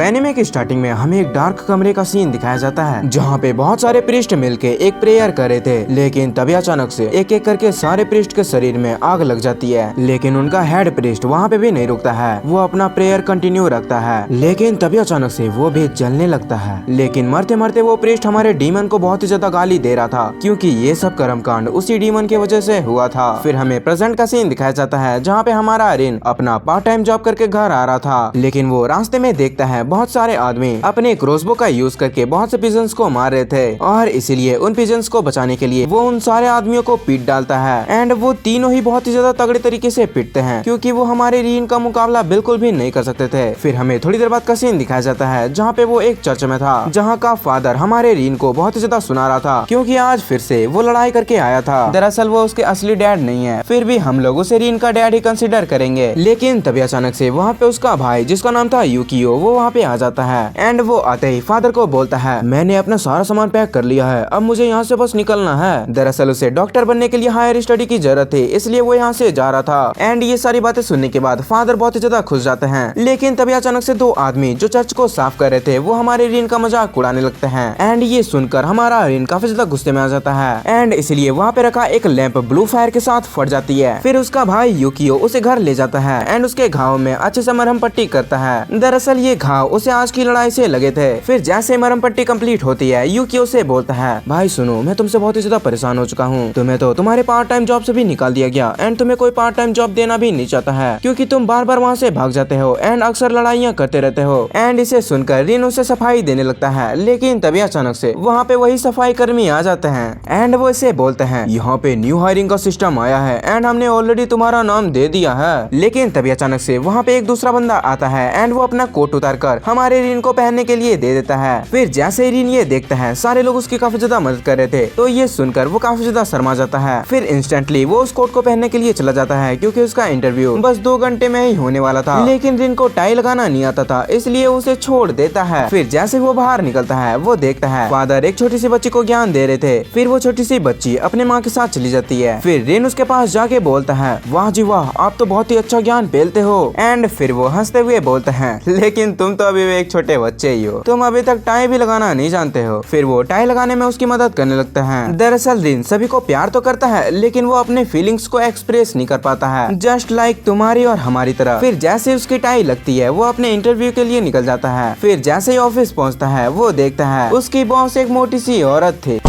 Anime की starting में हमें एक डार्क कमरे का सीन दिखाया जाता है जहाँ पे बहुत सारे प्रीस्ट मिलके एक प्रेयर कर रहे थे, लेकिन तभी अचानक से एक एक करके सारे प्रीस्ट के शरीर में आग लग जाती है। लेकिन उनका हेड प्रीस्ट वहाँ पे भी नहीं रुकता है, वो अपना प्रेयर कंटिन्यू रखता है। लेकिन तभी अचानक से वो भी जलने लगता है। लेकिन मरते मरते वो प्रीस्ट हमारे डीमन को बहुत ही ज्यादा गाली दे रहा था, क्योंकि ये सब कर्मकांड उसी डीमन की वजह से हुआ था। फिर हमें प्रेजेंट का सीन दिखाया जाता है जहाँ पे हमारा रिन अपना पार्ट टाइम जॉब करके घर आ रहा था। लेकिन वो रास्ते में देखता है बहुत सारे आदमी अपने क्रॉसबो का यूज करके बहुत से पिजन्स को मार रहे थे, और इसीलिए उन पिजन्स को बचाने के लिए वो उन सारे आदमियों को पीट डालता है। एंड वो तीनों ही बहुत ही ज्यादा तगड़े तरीके से पीटते हैं, क्योंकि वो हमारे रीन का मुकाबला बिल्कुल भी नहीं कर सकते थे। फिर हमें थोड़ी देर बाद का सीन दिखाया जाता है जहाँ पे वो एक चर्च में था, जहाँ का फादर हमारे रीन को बहुत ही ज्यादा सुना रहा था, क्योंकि आज फिर से वो लड़ाई करके आया था। दरअसल वो उसके असली डैड नहीं है, फिर भी हम लोग उसे रीन का डैड ही कंसिडर करेंगे। लेकिन तभी अचानक से वहाँ पे उसका भाई जिसका नाम था यूकियो वो वहाँ पे आ जाता है। एंड वो आते ही फादर को बोलता है, मैंने अपना सारा सामान पैक कर लिया है, अब मुझे यहाँ से बस निकलना है। दरअसल उसे डॉक्टर बनने के लिए हायर स्टडी की जरूरत थी, इसलिए वो यहाँ से जा रहा था। एंड ये सारी बातें सुनने के बाद फादर बहुत ही ज्यादा खुश जाते हैं। लेकिन तभी अचानक से दो आदमी जो चर्च को साफ कर रहे थे वो हमारे रीन का मजाक उड़ाने लगते हैं। एंड ये सुनकर हमारा रीन काफी ज्यादा गुस्से में आ जाता है। एंड इसलिए वहाँ पे रखा एक लैंप ब्लू फायर के साथ फट जाती है। फिर उसका भाई यूकियो उसे घर ले जाता है एंड उसके घाव में अच्छे से मरहम पट्टी करता है। दरअसल ये घाव उसे आज की लड़ाई से लगे थे। फिर जैसे मरहम पट्टी कंप्लीट होती है, यूकियो से बोलता है, भाई सुनो, मैं तुमसे बहुत ही ज्यादा परेशान हो चुका हूँ। तुम्हें तो तुम्हारे पार्ट टाइम जॉब से भी निकाल दिया गया, एंड तुम्हें कोई पार्ट टाइम जॉब देना भी नहीं चाहता है, क्योंकि तुम बार बार वहाँ से भाग जाते हो एंड अक्सर लड़ाइयाँ करते रहते हो। एंड इसे सुनकर रिन उसे सफाई देने लगता है। लेकिन तभी अचानक से वहाँ पे वही सफाई कर्मी आ जाते हैं एंड वो इसे बोलते हैं, यहाँ पे न्यू हायरिंग का सिस्टम आया है एंड हमने ऑलरेडी तुम्हारा नाम दे दिया है। लेकिन तभी अचानक से वहाँ पे एक दूसरा बंदा आता है एंड वो अपना कोट उतार कर हमारे रिन को पहनने के लिए दे देता है। फिर जैसे ही रिन ये देखता है सारे लोग उसकी काफी ज्यादा मदद कर रहे थे, तो ये सुनकर वो काफी ज्यादा शर्मा जाता है। फिर इंस्टेंटली वो उस कोट को पहनने के लिए चला जाता है, क्योंकि उसका इंटरव्यू बस 2 घंटे में ही होने वाला था। लेकिन रिन को टाई लगाना नहीं आता था, इसलिए उसे छोड़ देता है। फिर जैसे वो बाहर निकलता है वो देखता है फादर एक छोटी सी बच्ची को ज्ञान दे रहे थे। फिर वो छोटी सी बच्ची अपने माँ के साथ चली जाती है। फिर रिन उसके पास जाके बोलता है, वाह जी वाह, आप तो बहुत ही अच्छा ज्ञान पेलते हो। एंड फिर वो हंसते हुए बोलता है, लेकिन तुम तो अभी भी एक छोटे बच्चे ही हो, तुम अभी तक टाई भी लगाना नहीं जानते हो। फिर वो टाई लगाने में उसकी मदद करने लगता है। दरअसल रिन सभी को प्यार तो करता है, लेकिन वो अपने फीलिंग्स को एक्सप्रेस नहीं कर पाता है, जस्ट लाइक तुम्हारी और हमारी तरह। फिर जैसे उसकी टाई लगती है वो अपने इंटरव्यू के लिए निकल जाता है। फिर जैसे ही ऑफिस पहुंचता है वो देखता है उसकी बॉस एक मोटी सी औरत थी,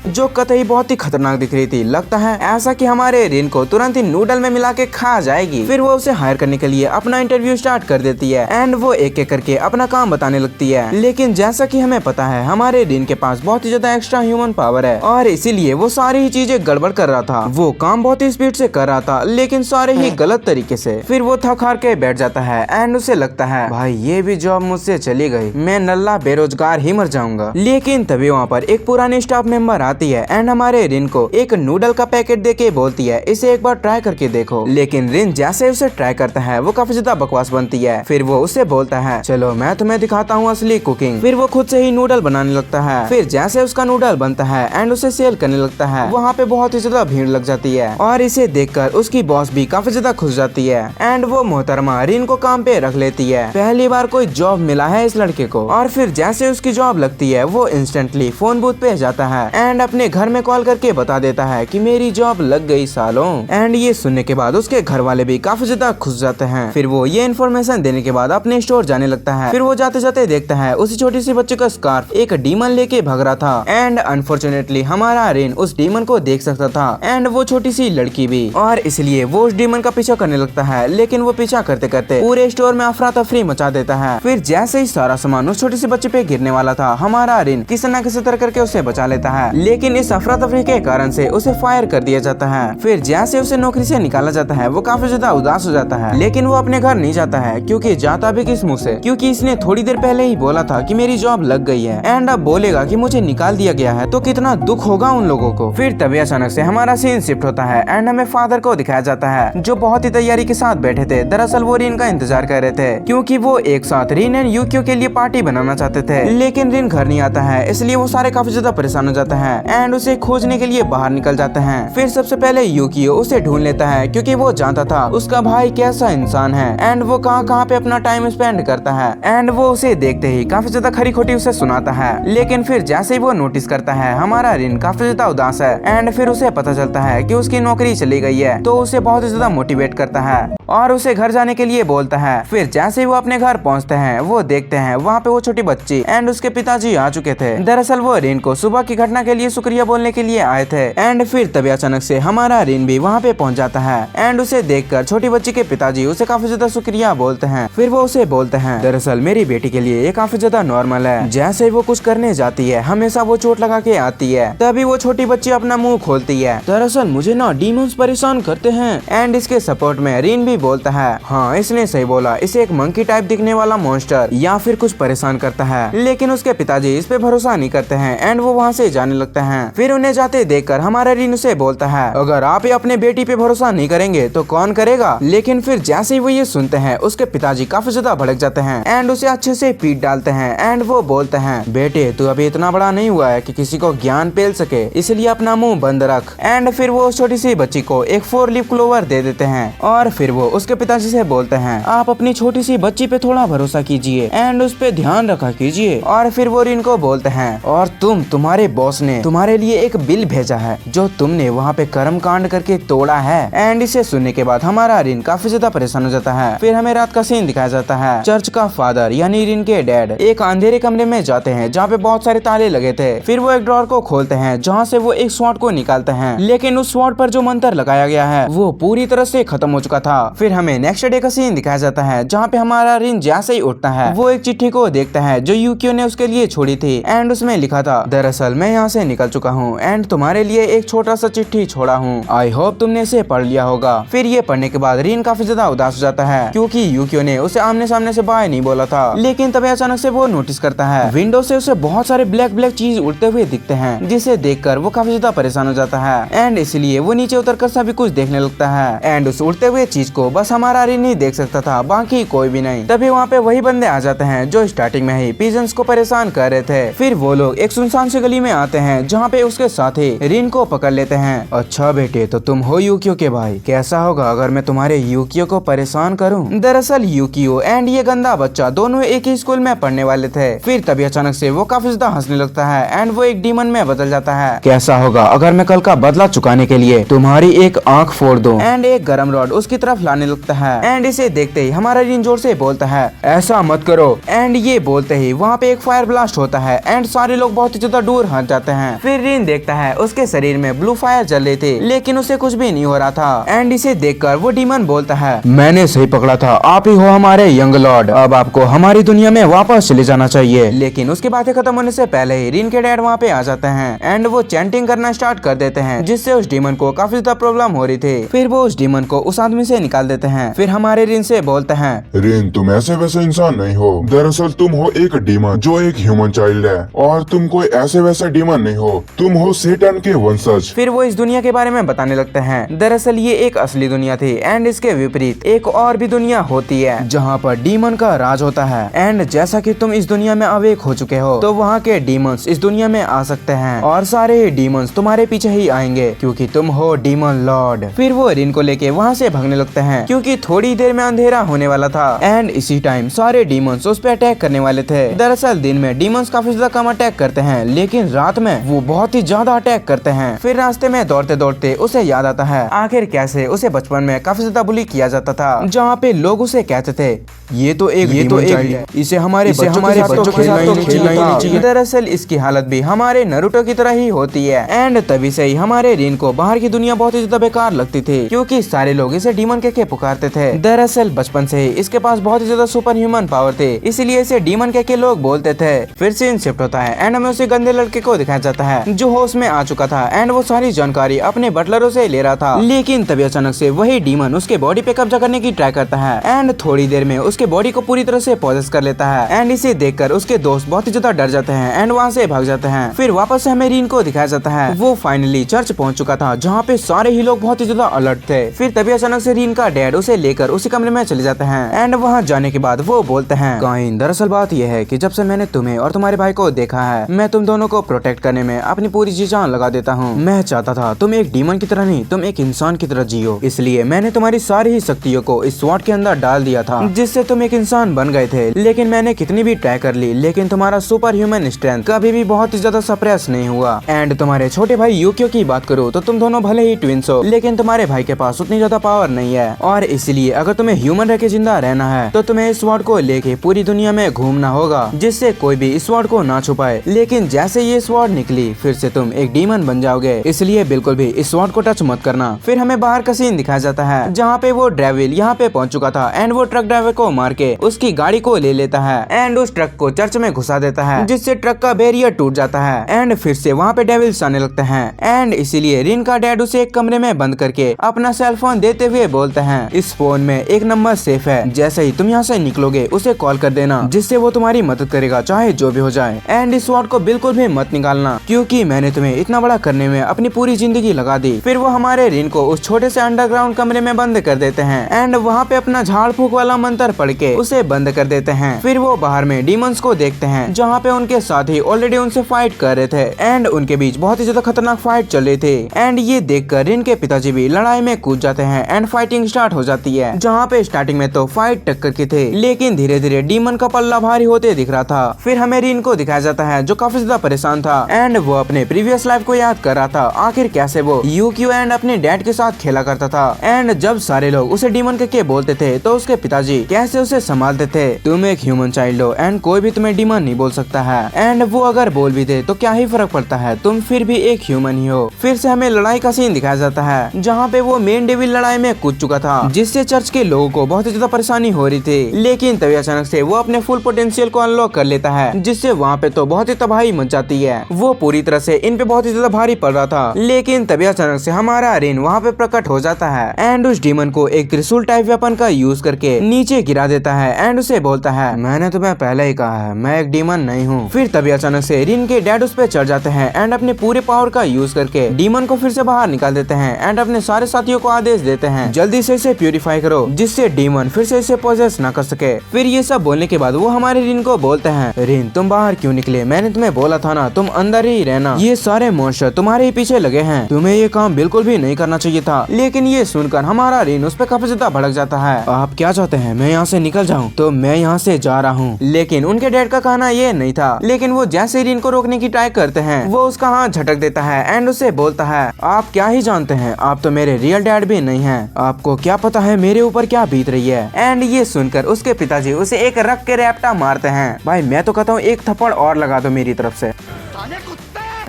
जो कतई बहुत ही खतरनाक दिख रही थी। लगता है ऐसा कि हमारे रिन को तुरंत ही नूडल में मिला के खा जाएगी। फिर वो उसे हायर करने के लिए अपना इंटरव्यू स्टार्ट कर देती है एंड वो एक एक करके अपना काम बताने लगती है। लेकिन जैसा कि हमें पता है हमारे रिन के पास बहुत ही ज्यादा एक्स्ट्रा ह्यूमन पावर है, और इसीलिए वो सारी ही चीजें गड़बड़ कर रहा था। वो काम बहुत ही स्पीड से कर रहा था, लेकिन सारे ही गलत तरीके से। फिर वो थक हार के बैठ जाता है एंड उसे लगता है, भाई ये भी जॉब मुझसे चली गई, मैं नल्ला बेरोजगार ही मर जाऊंगा। लेकिन तभी वहाँ पर एक पुरानी स्टाफ मेंबर आती है एंड हमारे रिन को एक नूडल का पैकेट देके बोलती है, इसे एक बार ट्राई करके देखो। लेकिन रिन जैसे उसे ट्राई करता है वो काफी ज्यादा बकवास बनती है। फिर वो उसे बोलता है, चलो मैं तुम्हें दिखाता हूँ असली कुकिंग। फिर वो खुद से ही नूडल बनाने लगता है। फिर जैसे उसका नूडल बनता है एंड उसे सेल करने लगता है, वहाँ पे बहुत ही ज्यादा भीड़ लग जाती है, और इसे देखकर उसकी बॉस भी काफी ज्यादा खुश जाती है एंड वो मोहतरमा रिन को काम पे रख लेती है। पहली बार कोई जॉब मिला है इस लड़के को। और फिर जैसे उसकी जॉब लगती है वो इंस्टेंटली फोन बूथ पे जाता है एंड अपने घर में कॉल करके बता देता है कि मेरी जॉब लग गई सालों। एंड ये सुनने के बाद उसके घर वाले भी काफी ज्यादा खुश जाते हैं। फिर वो ये इन्फॉर्मेशन देने के बाद अपने स्टोर जाने लगता है। फिर वो जाते जाते देखता है उसी छोटी सी बच्चे का स्कार्फ एक डीमन लेके भाग रहा था एंड अनफॉर्चुनेटली हमारा रिन उस डीमन को देख सकता था एंड वो छोटी सी लड़की भी, और इसलिए वो उस डीमन का पीछा करने लगता है। लेकिन वो पीछा करते करते पूरे स्टोर में अफरा तफरी मचा देता है। फिर जैसे ही सारा सामान उस छोटी सी बच्चे पे गिरने वाला था, हमारा रिन किसी न किसी तरह करके उसे बचा लेता है। लेकिन इस अफरा तफरी के कारण से उसे फायर कर दिया जाता है। फिर जैसे उसे नौकरी से निकाला जाता है वो काफी ज्यादा उदास हो जाता है। लेकिन वो अपने घर नहीं जाता है, क्योंकि जाता भी किस मुंह से, क्योंकि इसने थोड़ी देर पहले ही बोला था कि मेरी जॉब लग गई है एंड अब बोलेगा कि मुझे निकाल दिया गया है, तो कितना दुख होगा उन लोगों को। फिर तभी अचानक से हमारा सीन शिफ्ट होता है एंड हमें फादर को दिखाया जाता है, जो बहुत ही तैयारी के साथ बैठे थे। दरअसल वो रिन का इंतजार कर रहे थे, क्योंकि वो एक साथ रिन एंड यूकियो के लिए पार्टी बनाना चाहते थे। लेकिन रिन घर नहीं आता है, इसलिए वो सारे काफी ज्यादा परेशान हो जाते हैं एंड उसे खोजने के लिए बाहर निकल जाते हैं। फिर सबसे पहले यूकियो उसे ढूंढ लेता है क्योंकि वो जानता था उसका भाई कैसा इंसान है एंड वो कहाँ पे अपना टाइम स्पेंड करता है। एंड वो उसे देखते ही काफी ज्यादा खरी खोटी उसे सुनाता है, लेकिन फिर जैसे ही वो नोटिस करता है हमारा रिन काफी ज्यादा उदास है एंड फिर उसे पता चलता है कि उसकी नौकरी चली गई है, तो उसे बहुत ज्यादा मोटिवेट करता है और उसे घर जाने के लिए बोलता है। फिर जैसे ही वो अपने घर पहुंचते हैं वो देखते हैं वहाँ पे वो छोटी बच्ची एंड उसके पिताजी आ चुके थे। दरअसल वो रिन को सुबह की घटना के लिए शुक्रिया बोलने के लिए आए थे। एंड फिर तभी अचानक से हमारा रिन भी वहाँ पे पहुँच जाता है एंड उसे देखकर छोटी बच्ची के पिताजी उसे काफी ज्यादा शुक्रिया बोलते हैं। फिर वो उसे बोलते हैं दरअसल मेरी बेटी के लिए ये काफी ज्यादा नॉर्मल है, जैसे वो कुछ करने जाती है हमेशा वो चोट लगा के आती है। तभी वो छोटी बच्ची अपना मुंह खोलती है, दरअसल मुझे ना डीमंस परेशान करते हैं। एंड इसके सपोर्ट में रिन भी बोलता है हाँ इसने सही बोला, इसे एक मंकी टाइप दिखने वाला मॉन्स्टर या फिर कुछ परेशान करता है। लेकिन उसके पिताजी इस पे भरोसा नहीं करते हैं एंड वो वहाँ से जाने लगते हैं। फिर उन्हें जाते देखकर हमारा रिन उसे बोलता है अगर आप अपने बेटी पे भरोसा नहीं करेंगे तो कौन करेगा। लेकिन फिर जैसे ही वो ये सुनते हैं उसके पिताजी काफी ज्यादा भड़क जाते हैं एंड उसे अच्छे से पीट डालते हैं। एंड वो बोलते हैं बेटे तू अभी इतना बड़ा नहीं हुआ है कि किसी को ज्ञान पेल सके, इसलिए अपना मुंह बंद रख। एंड फिर वो छोटी सी बच्ची को एक 4 लीफ क्लोवर दे देते हैं और फिर वो उसके पिताजी से बोलते हैं आप अपनी छोटी सी बच्ची पे थोड़ा भरोसा कीजिए एंड उस पे ध्यान रखा कीजिए। और फिर वो रिन को बोलते हैं और तुम्हारे बॉस ने तुम्हारे लिए एक बिल भेजा है जो तुमने वहाँ पे कर्म कांड करके तोड़ा है। एंड इसे सुनने के बाद हमारा रिन काफी ज्यादा परेशान हो जाता है। फिर हमें रात का सीन दिखाया जाता है। चर्च का फादर यानी रिन के डैड एक अंधेरे कमरे में जाते हैं जहाँ पे बहुत सारे ताले लगे थे। फिर वो एक ड्रॉर को खोलते हैं जहाँ से वो एक स्वॉर्ड को निकालते हैं, लेकिन उस स्वॉर्ड पर जो मंत्र लगाया गया है वो पूरी तरह से खत्म हो चुका था। फिर हमें नेक्स्ट डे का सीन दिखाया जाता है जहाँ पे हमारा रिन जैसे ही उठता है वो एक चिट्ठी को देखता है जो यूकियो ने उसके लिए छोड़ी थी। एंड उसमें लिखा था दरअसल मैं यहाँ से निकल चुका हूँ एंड तुम्हारे लिए एक छोटा सा चिट्ठी छोड़ा हूँ, आई होप तुमने इसे पढ़ लिया होगा। फिर ये पढ़ने के बाद रिन काफी ज्यादा उदास हो जाता है क्योंकि यूकियो ने उसे आमने सामने से बाय नहीं बोला था। लेकिन तभी अचानक से वो नोटिस करता है विंडो से उसे बहुत सारे ब्लैक चीज उड़ते हुए दिखते हैं, जिसे देखकर वो काफी ज्यादा परेशान हो जाता है एंड इसलिए वो नीचे उतरकर सभी कुछ देखने लगता है। एंड उस उड़ते हुए चीज को बस हमारा रिन ही देख सकता था, बाकी कोई भी नहीं। तभी वहाँ पे वही बंदे आ जाते हैं जो स्टार्टिंग में ही पिजन्स को परेशान कर रहे थे। फिर वो लोग एक सुनसान सी गली में आते हैं जहाँ पे उसके साथी रिन को पकड़ लेते हैं। अच्छा बेटे तो तुम हो यूकियो के भाई, कैसा होगा अगर मैं तुम्हारे यूकियो को परेशान करूं। दरअसल यूकियो एंड ये गंदा बच्चा दोनों एक ही स्कूल में पढ़ने वाले थे। फिर तभी अचानक से वो काफी ज्यादा हंसने लगता है एंड वो एक डीमन में बदल जाता है। कैसा होगा अगर मैं कल का बदला चुकाने के लिए तुम्हारी एक आंख फोड़ दूं। एंड एक गरम रॉड उसकी तरफ लाने लगता है एंड इसे देखते ही हमारा रिन जोर से बोलता है ऐसा मत करो। एंड ये बोलते ही वहाँ पे एक फायर ब्लास्ट होता है एंड सारे लोग बहुत ही ज्यादा दूर हट जाते हैं। फिर रिन देखता है उसके शरीर में ब्लू फायर जल रही थी लेकिन उसे कुछ भी नहीं हो रहा था। एंड इसे देखकर वो डीमन बोलता है मैंने सही पकड़ा था, आप ही हो हमारे यंग लॉर्ड, अब आपको हमारी दुनिया में वापस चले जाना चाहिए। लेकिन उसकी बातें खत्म होने से पहले ही रिन के डैड वहाँ पे आ जाते हैं एंड वो चैंटिंग करना स्टार्ट कर देते हैं जिससे उस डीमन को काफी ज्यादा प्रॉब्लम हो रही थी। फिर वो उस डीमन को उस आदमी से निकाल देते हैं। फिर हमारे रिन से बोलते हैं रिन तुम ऐसे वैसे इंसान नहीं हो, दरअसल तुम हो एक डीमन जो एक ह्यूमन चाइल्ड है और तुम कोई ऐसे वैसे डीमन नहीं हो, तुम हो सेटन के वंशज। फिर वो इस दुनिया के बारे में बताने लगते हैं। दरअसल ये एक असली दुनिया थी एंड इसके विपरीत एक और भी दुनिया होती है जहाँ पर डीमन का राज होता है। एंड जैसा कि तुम इस दुनिया में अवेक हो चुके हो तो वहाँ के डीमंस इस दुनिया में आ सकते हैं और सारे डीमंस तुम्हारे पीछे ही आएंगे क्योंकि तुम हो डीमन लॉर्ड। फिर वो रिन को लेके वहाँ से भागने लगते हैं क्योंकि थोड़ी देर में अंधेरा होने वाला था एंड इसी टाइम सारे डीमंस उस पर अटैक करने वाले थे। दरअसल दिन में डीमंस काफी ज्यादा कम अटैक करते हैं लेकिन रात में वो बहुत ही ज्यादा अटैक करते हैं। फिर रास्ते में दौड़ते दौड़ते उसे याद आता है आखिर कैसे उसे बचपन में काफी ज्यादा बुली किया जाता था, जहाँ पे लोग उसे कहते थे ये तो एक है, इसे हमारे बच्चों के साथ तो खेलना ही नहीं चाहिए। दरअसल इसकी हालत भी हमारे नरूटो की तरह ही होती है एंड तभी से ही हमारे रिन को बाहर की दुनिया बहुत ही ज्यादा बेकार लगती थी क्योंकि सारे लोग इसे डीमन के पुकारते थे। दरअसल बचपन से ही इसके पास बहुत ही ज्यादा सुपर ह्यूमन पावर थे, इसलिए इसे डीमन के लोग बोलते थे। फिर सीन शिफ्ट होता है एंड हमें उसे गंदे लड़के को दिखाया जाता है जो होश में आ चुका था एंड वो सारी जानकारी अपने बटलरों से ले रहा था। लेकिन तभी अचानक से वही डीमन उसके बॉडी पे कब्जा करने की ट्राई करता है एंड थोड़ी देर में उसके बॉडी को पूरी तरह से पॉजेस कर लेता है एंड इसे देखकर उसके दोस्त बहुत ही ज्यादा डर जाते हैं एंड वहाँ से भाग जाते हैं। फिर वापस से हमें रिन को दिखाया जाता है वो फाइनली चर्च पहुंच चुका था जहाँ पे सारे ही लोग बहुत ही ज्यादा अलर्ट थे। फिर तभी अचानक से रिन का डैड उसे लेकर उसी कमरे में चले जाते हैं एंड वहाँ जाने के बाद वो बोलते हैं, काइन दरअसल बात यह है कि जब से मैंने तुम्हें और तुम्हारे भाई को देखा है, मैं तुम दोनों को प्रोटेक्ट करने में अपनी पूरी जी जान लगा देता हूँ। मैं चाहता था तुम एक डीमन की तरह नहीं, तुम एक इंसान की तरह जियो, इसलिए मैंने तुम्हारी सारी ही शक्तियों को इस स्वॉर्ड के अंदर डाल दिया था, जिससे तुम एक इंसान बन गए थे। लेकिन मैंने कितनी भी ट्राई कर ली, लेकिन तुम्हारा सुपर ह्यूमन स्ट्रेंथ कभी भी बहुत ही ज्यादा सप्रेस नहीं हुआ। एंड तुम्हारे छोटे भाई यूकियो की बात करो तो तुम दोनों भले ही ट्विंस हो, लेकिन तुम्हारे भाई के पास उतनी ज्यादा पावर नहीं है, और इसलिए अगर तुम्हें ह्यूमन रह के जिंदा रहना है तो तुम्हें इस स्वॉर्ड को लेके पूरी दुनिया में घूमना होगा, जिससे कोई भी इस स्वॉर्ड को ना छुपाए। लेकिन जैसे ये स्वॉर्ड निकली, फिर से तुम एक डीमन बन जाओगे, इसलिए बिल्कुल भी इस स्वॉर्ड को टच मत करना। फिर हमें बाहर का सीन दिखाया जाता है जहाँ पे वो डेविल यहाँ पे पहुँच चुका था एंड वो ट्रक ड्राइवर को मार के उसकी गाड़ी को ले लेता है एंड उस ट्रक को चर्च में घुसा देता है, जिससे ट्रक का बैरियर टूट जाता है एंड फिर से वहाँ पे डेविल्स आने लगते हैं। एंड इसीलिए रिन का डैड उसे एक कमरे में बंद करके अपना सेल फोन देते हुए बोलते हैं, इस फोन में एक नंबर सेफ है, जैसे ही तुम यहाँ से निकलोगे उसे कॉल कर देना, जिससे वो तुम्हारी मदद करेगा चाहे जो भी हो जाए। एंड इस स्वॉर्ड को बिल्कुल भी मत निकालना, क्योंकि मैंने तुम्हें इतना बड़ा करने में अपनी पूरी जिंदगी लगा दी। फिर वो हमारे रिन को उस छोटे से अंडरग्राउंड कमरे में बंद कर देते हैं एंड वहाँ पे अपना झाड़ फूक वाला मंत्र पढ़ के उसे बंद कर देते हैं। फिर वो बाहर में डीमंस को देखते हैं जहाँ पे उनके साथी ऑलरेडी उनसे फाइट कर रहे थे एंड उनके बीच बहुत ही ज्यादा खतरनाक फाइट चल रही थी। एंड ये देखकर रिन के पिताजी भी लड़ाई में कूद जाते हैं एंड फाइटिंग स्टार्ट हो जाती है, जहाँ पे स्टार्टिंग में तो फाइट टक्कर की थी, लेकिन धीरे धीरे डीमन का पल्ला भारी होते दिख रहा था। फिर हमें रिन को दिखाया जाता है जो काफी ज्यादा परेशान था एंड वो अपने प्रीवियस लाइफ को याद कर रहा था, आखिर कैसे वो यूक्यू एंड अपने डैड के साथ खेला करता था। एंड जब सारे लोग उसे डीमन के बोलते थे तो उसके पिताजी कैसे उसे संभालते थे, तुम एक ह्यूमन चाइल्ड हो एंड कोई भी तुम्हें डीमन नहीं बोल सकता है, एंड वो अगर बोल भी दे तो क्या ही फर्क पड़ता है, तुम फिर भी एक ह्यूमन ही हो। फिर से हमें लड़ाई का सीन दिखाया जाता है जहाँ पे वो मेन डेविल लड़ाई में कूद चुका था, जिससे चर्च के लोगों को बहुत ही ज्यादा परेशानी हो रही थी। लेकिन तभी अचानक से वो अपने फुल पोटेंशियल को अनलॉक कर लेता है, जिससे वहाँ पे तो बहुत ही तबाही मच जाती है। वो पूरी तरह से इन पे बहुत ही ज्यादा भारी पड़ रहा था, लेकिन तभी अचानक से हमारा रिन वहाँ पे प्रकट हो जाता है एंड उस डीमन को एक त्रिशूल टाइप वेपन का यूज करके नीचे गिरा देता है एंड उसे बोलता है, मैंने तुम्हें पहले ही कहा है मैं एक डीमन नहीं हूँ। फिर तभी अचानक से रिन के डैड उस पे चढ़ जाते हैं एंड अपने पूरे पावर का यूज करके डीमन को फिर से बाहर निकाल देते हैं एंड अपने सारे साथियों को आदेश देते हैं जल्दी से इसे प्यूरिफाई करो, जिससे डीमन फिर से इसे पोजेस न कर सके। फिर ये सब बोलने के बाद वो हमारे रिन को बोलते हैं, रिन तुम बाहर क्यों निकले, मैंने तुम्हें बोला था ना तुम अंदर ही रहना, ये सारे मॉन्स्टर तुम्हारे ही पीछे लगे हैं, तुम्हें ये काम बिल्कुल भी नहीं करना चाहिए था। लेकिन ये सुनकर हमारा रिन उस पर काफी ज्यादा भड़क जाता है, आप क्या चाहते हैं मैं यहाँ से निकल जाऊँ, तो मैं यहाँ से जा रहा हूँ। लेकिन उनके डैड का कहना ये नहीं था, लेकिन वो जैसे रिन को रोकने की ट्राई करते हैं वो उसका हाथ झटक देता है एंड उसे बोलता है, आप क्या ही जानते हैं, आप तो मेरे रियल डैड भी नहीं हैं, आपको क्या पता है मेरे ऊपर क्या बीत रही है। एंड ये सुनकर उसके पिताजी उसे एक रख के रैप्टा मारते हैं। भाई मैं तो कहता हूँ एक थप्पड़ और लगा दो मेरी तरफ से।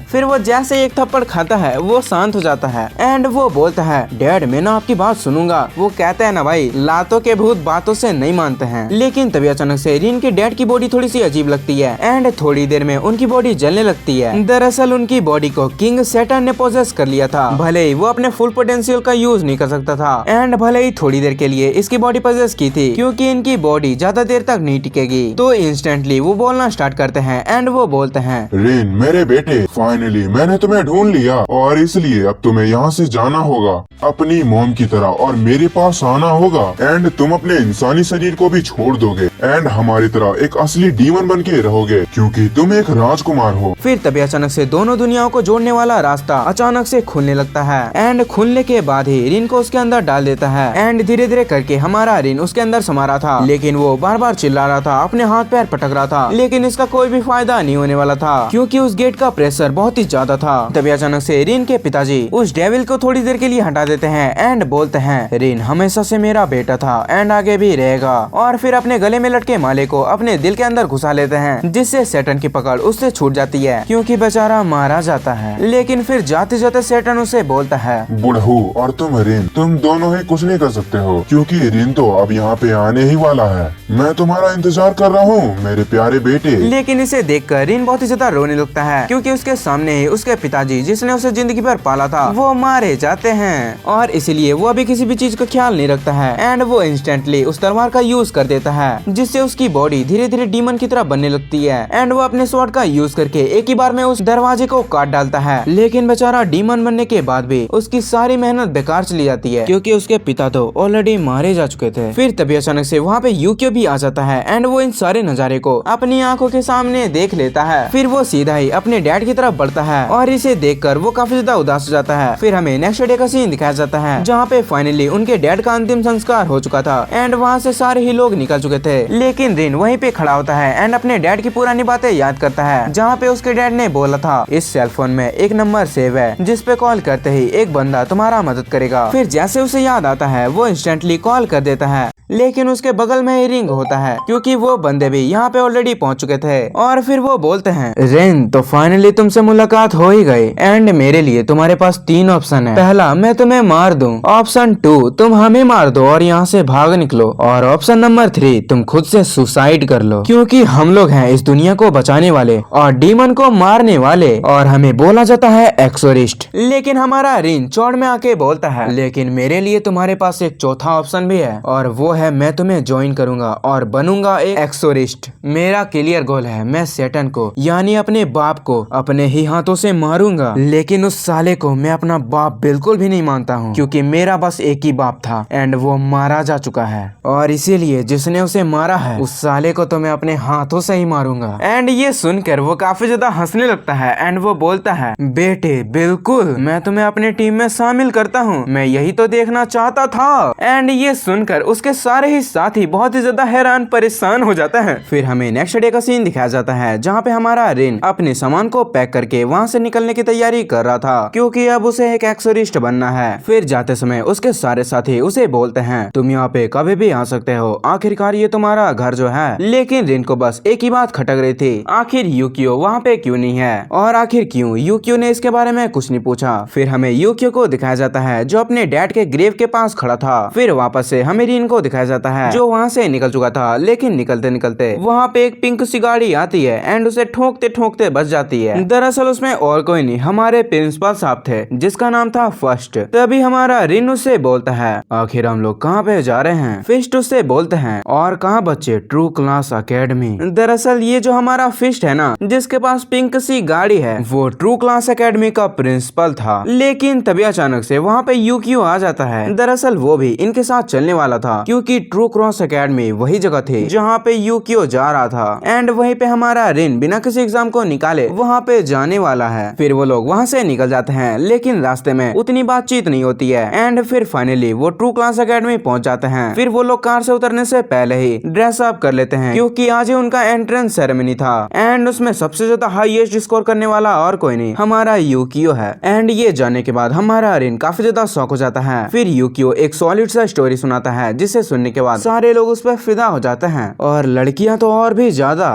फिर वो जैसे एक थप्पड़ खाता है वो शांत हो जाता है एंड वो बोलता है, डैड मैं ना आपकी बात सुनूंगा। वो कहता है ना भाई लातों के भूत बातों से नहीं मानते हैं। लेकिन तभी अचानक से रिन के डैड की बॉडी थोड़ी सी अजीब लगती है एंड थोड़ी देर में उनकी बॉडी जलने लगती है। दरअसल उनकी बॉडी को किंग सैटर्न ने पोजेस कर लिया था, भले ही वो अपने फुल पोटेंशियल का यूज नहीं कर सकता था एंड भले ही थोड़ी देर के लिए इसकी बॉडी पोजेस की थी, क्योंकि इनकी बॉडी ज्यादा देर तक नहीं टिकेगी। तो इंस्टेंटली वो बोलना स्टार्ट करते हैं एंड वो बोलते हैं, रिन मेरे बेटे फाइनली मैंने तुम्हें ढूंढ लिया और इसलिए अब तुम्हें यहाँ से जाना होगा अपनी मॉम की तरह और मेरे पास आना होगा एंड तुम अपने इंसानी शरीर को भी छोड़ दोगे एंड हमारी तरह एक असली डीमन बन के रहोगे, क्योंकि तुम एक राजकुमार हो। फिर तभी अचानक से दोनों दुनियाओं को जोड़ने वाला रास्ता अचानक से खुलने लगता है एंड खुलने के बाद ही रिन को उसके अंदर डाल देता है एंड धीरे धीरे करके हमारा रिन उसके अंदर समा रहा था, लेकिन वो बार बार चिल्ला रहा था, अपने हाथ पैर पटक रहा था, लेकिन इसका कोई भी फायदा नहीं होने वाला था क्योंकि उस गेट का प्रेशर बहुत ही ज्यादा था। तभी अचानक से रिन के पिताजी उस डेविल को थोड़ी देर के लिए हटा देते हैं एंड बोलते हैं, रिन हमेशा से मेरा बेटा था एंड आगे भी रहेगा। और फिर अपने गले में लटके माले को अपने दिल के अंदर घुसा लेते हैं, जिससे सैटर्न की पकड़ उससे छूट जाती है क्योंकि बेचारा मारा जाता है। लेकिन फिर जाते जाते सैटर्न उसे बोलता है, बुढ़ऊ और तुम रिन तुम दोनों ही कुछ नहीं कर सकते हो, क्योंकि रिन तो अब यहाँ पे आने ही वाला है। मैं तुम्हारा इंतजार कर रहा हूँ मेरे प्यारे बेटे। लेकिन इसे देखकर रिन बहुत ही ज्यादा रोने लगता है क्योंकि उसके सामने सामने ही उसके पिताजी जिसने उसे जिंदगी भर पाला था वो मारे जाते हैं और इसलिए वो अभी किसी भी चीज का ख्याल नहीं रखता है एंड वो इंस्टेंटली उस तलवार का यूज कर देता है जिससे उसकी बॉडी धीरे धीरे डीमन की तरह बनने लगती है एंड वो अपने स्वॉर्ड का यूज करके एक ही बार में उस दरवाजे को काट डालता है। लेकिन बेचारा डीमन बनने के बाद भी उसकी सारी मेहनत बेकार चली जाती है क्योंकि उसके पिता तो ऑलरेडी मारे जा चुके थे। फिर तभी अचानक से वहाँ पे यूकियो भी आ जाता है एंड वो इन सारे नजारे को अपनी आंखों के सामने देख लेता है। फिर वो सीधा ही अपने डैड की तरफ बढ़ता है और इसे देखकर वो काफी ज्यादा उदास हो जाता है। फिर हमें नेक्स्ट डे का सीन दिखाया जाता है जहाँ पे फाइनली उनके डैड का अंतिम संस्कार हो चुका था एंड वहाँ से सारे ही लोग निकल चुके थे। लेकिन रिन वहीं पे खड़ा होता है एंड अपने डैड की पुरानी बातें याद करता है जहाँ पे उसके डैड ने बोला था इस सेल फोन में एक नंबर सेव है जिस पे कॉल करते ही एक बंदा तुम्हारा मदद करेगा। फिर जैसे उसे याद आता है वो इंस्टेंटली कॉल कर देता है लेकिन उसके बगल में ही रिंग होता है क्योंकि वो बंदे भी यहाँ पे ऑलरेडी पहुँच चुके थे। और फिर वो बोलते हैं रेन तो फाइनली तुमसे मुलाकात हो ही गई एंड मेरे लिए तुम्हारे पास 3 ऑप्शन है। पहला मैं तुम्हें मार दूं, ऑप्शन 2 तुम हमें मार दो और यहाँ से भाग निकलो और ऑप्शन नंबर 3 तुम खुद से सुसाइड कर लो क्योंकि हम लोग हैं इस दुनिया को बचाने वाले और डीमन को मारने वाले और हमें बोला जाता है एक्सोरिस्ट। लेकिन हमारा रिन चौड़ में आके बोलता है लेकिन मेरे लिए तुम्हारे पास एक चौथा ऑप्शन भी है और वो है मैं तुम्हें ज्वाइन करूंगा और बनूंगा एक एक्सोरिस्ट। मेरा क्लियर गोल है मैं सैटर्न को यानी अपने बाप को अपने ही हाथों से मारूंगा। लेकिन उस साले को मैं अपना बाप बिल्कुल भी नहीं मानता हूँ क्योंकि मेरा बस एक ही बाप था एंड वो मारा जा चुका है और इसीलिए जिसने उसे मारा है उस साले को तो मैं अपने हाथों से ही मारूंगा। एंड ये सुनकर वो काफी ज्यादा हंसने लगता है एंड वो बोलता है बेटे बिल्कुल मैं तुम्हें अपने टीम में शामिल करता हूँ, मैं यही तो देखना चाहता था। एंड ये सुनकर उसके सारे ही साथी बहुत ही ज्यादा हैरान परेशान हो जाता है। फिर हमें नेक्स्ट डे का सीन दिखाया जाता है जहाँ पे हमारा रिन अपने सामान को पैक करके वहाँ से निकलने की तैयारी कर रहा था क्योंकि अब उसे एक एक्सोरिस्ट बनना है। फिर जाते समय उसके सारे साथी उसे बोलते हैं तुम यहाँ पे कभी भी आ सकते हो, आखिरकार ये तुम्हारा घर जो है। लेकिन रिन को बस एक ही बात खटक रही थी, आखिर यूकियो वहाँ पे क्यों नहीं है और आखिर क्यों यूकियो ने इसके बारे में कुछ नहीं पूछा। फिर हमें यूकियो को दिखाया जाता है जो अपने डैड के ग्रेव के पास खड़ा था। फिर वापस से हमें रिन को दिखाया जाता है जो वहाँ से निकल चुका था। लेकिन निकलते निकलते वहाँ पे एक पिंक सी गाड़ी आती है एंड उसे ठोकते ठोकते बच जाती है। दरअसल उसमें और कोई नहीं हमारे प्रिंसिपल साहब थे जिसका नाम था फर्स्ट। तभी हमारा रिन उससे बोलता है आखिर हम लोग कहाँ पे जा रहे हैं। फिस्ट उससे बोलते हैं और कहाँ बच्चे, ट्रू क्लास एकेडमी। दरअसल ये जो हमारा फिस्ट है ना जिसके पास पिंक सी गाड़ी है वो ट्रू क्लास एकेडमी का प्रिंसिपल था। लेकिन तभी अचानक से वहाँ पे यूकियो आ जाता है। दरअसल वो भी इनके साथ चलने वाला था क्योंकि ट्रू क्रॉस एकेडमी वही जगह थी जहाँ पे यूकियो जा रहा था एंड वहीं पे हमारा रिन बिना किसी एग्जाम को निकाले वहाँ पे जाने वाला है। फिर वो लोग वहाँ से निकल जाते हैं लेकिन रास्ते में उतनी बातचीत नहीं होती है एंड फिर फाइनली वो ट्रू क्लास एकेडमी पहुँच जाते हैं। फिर वो लोग कार से उतरने से पहले ही ड्रेस अप कर लेते हैं क्योंकि आज ही उनका एंट्रेंस सेरेमनी था एंड उसमें सबसे ज्यादा हाईएस्ट स्कोर करने वाला और कोई नहीं हमारा यूकियो है। एंड ये जाने के बाद हमारा रिन काफी ज्यादा शॉक हो जाता है। फिर यूकियो एक सॉलिड सा स्टोरी सुनाता है जिसे सुनने के बाद सारे लोग उस पर फिदा हो जाते हैं और लड़कियां तो और भी ज्यादा।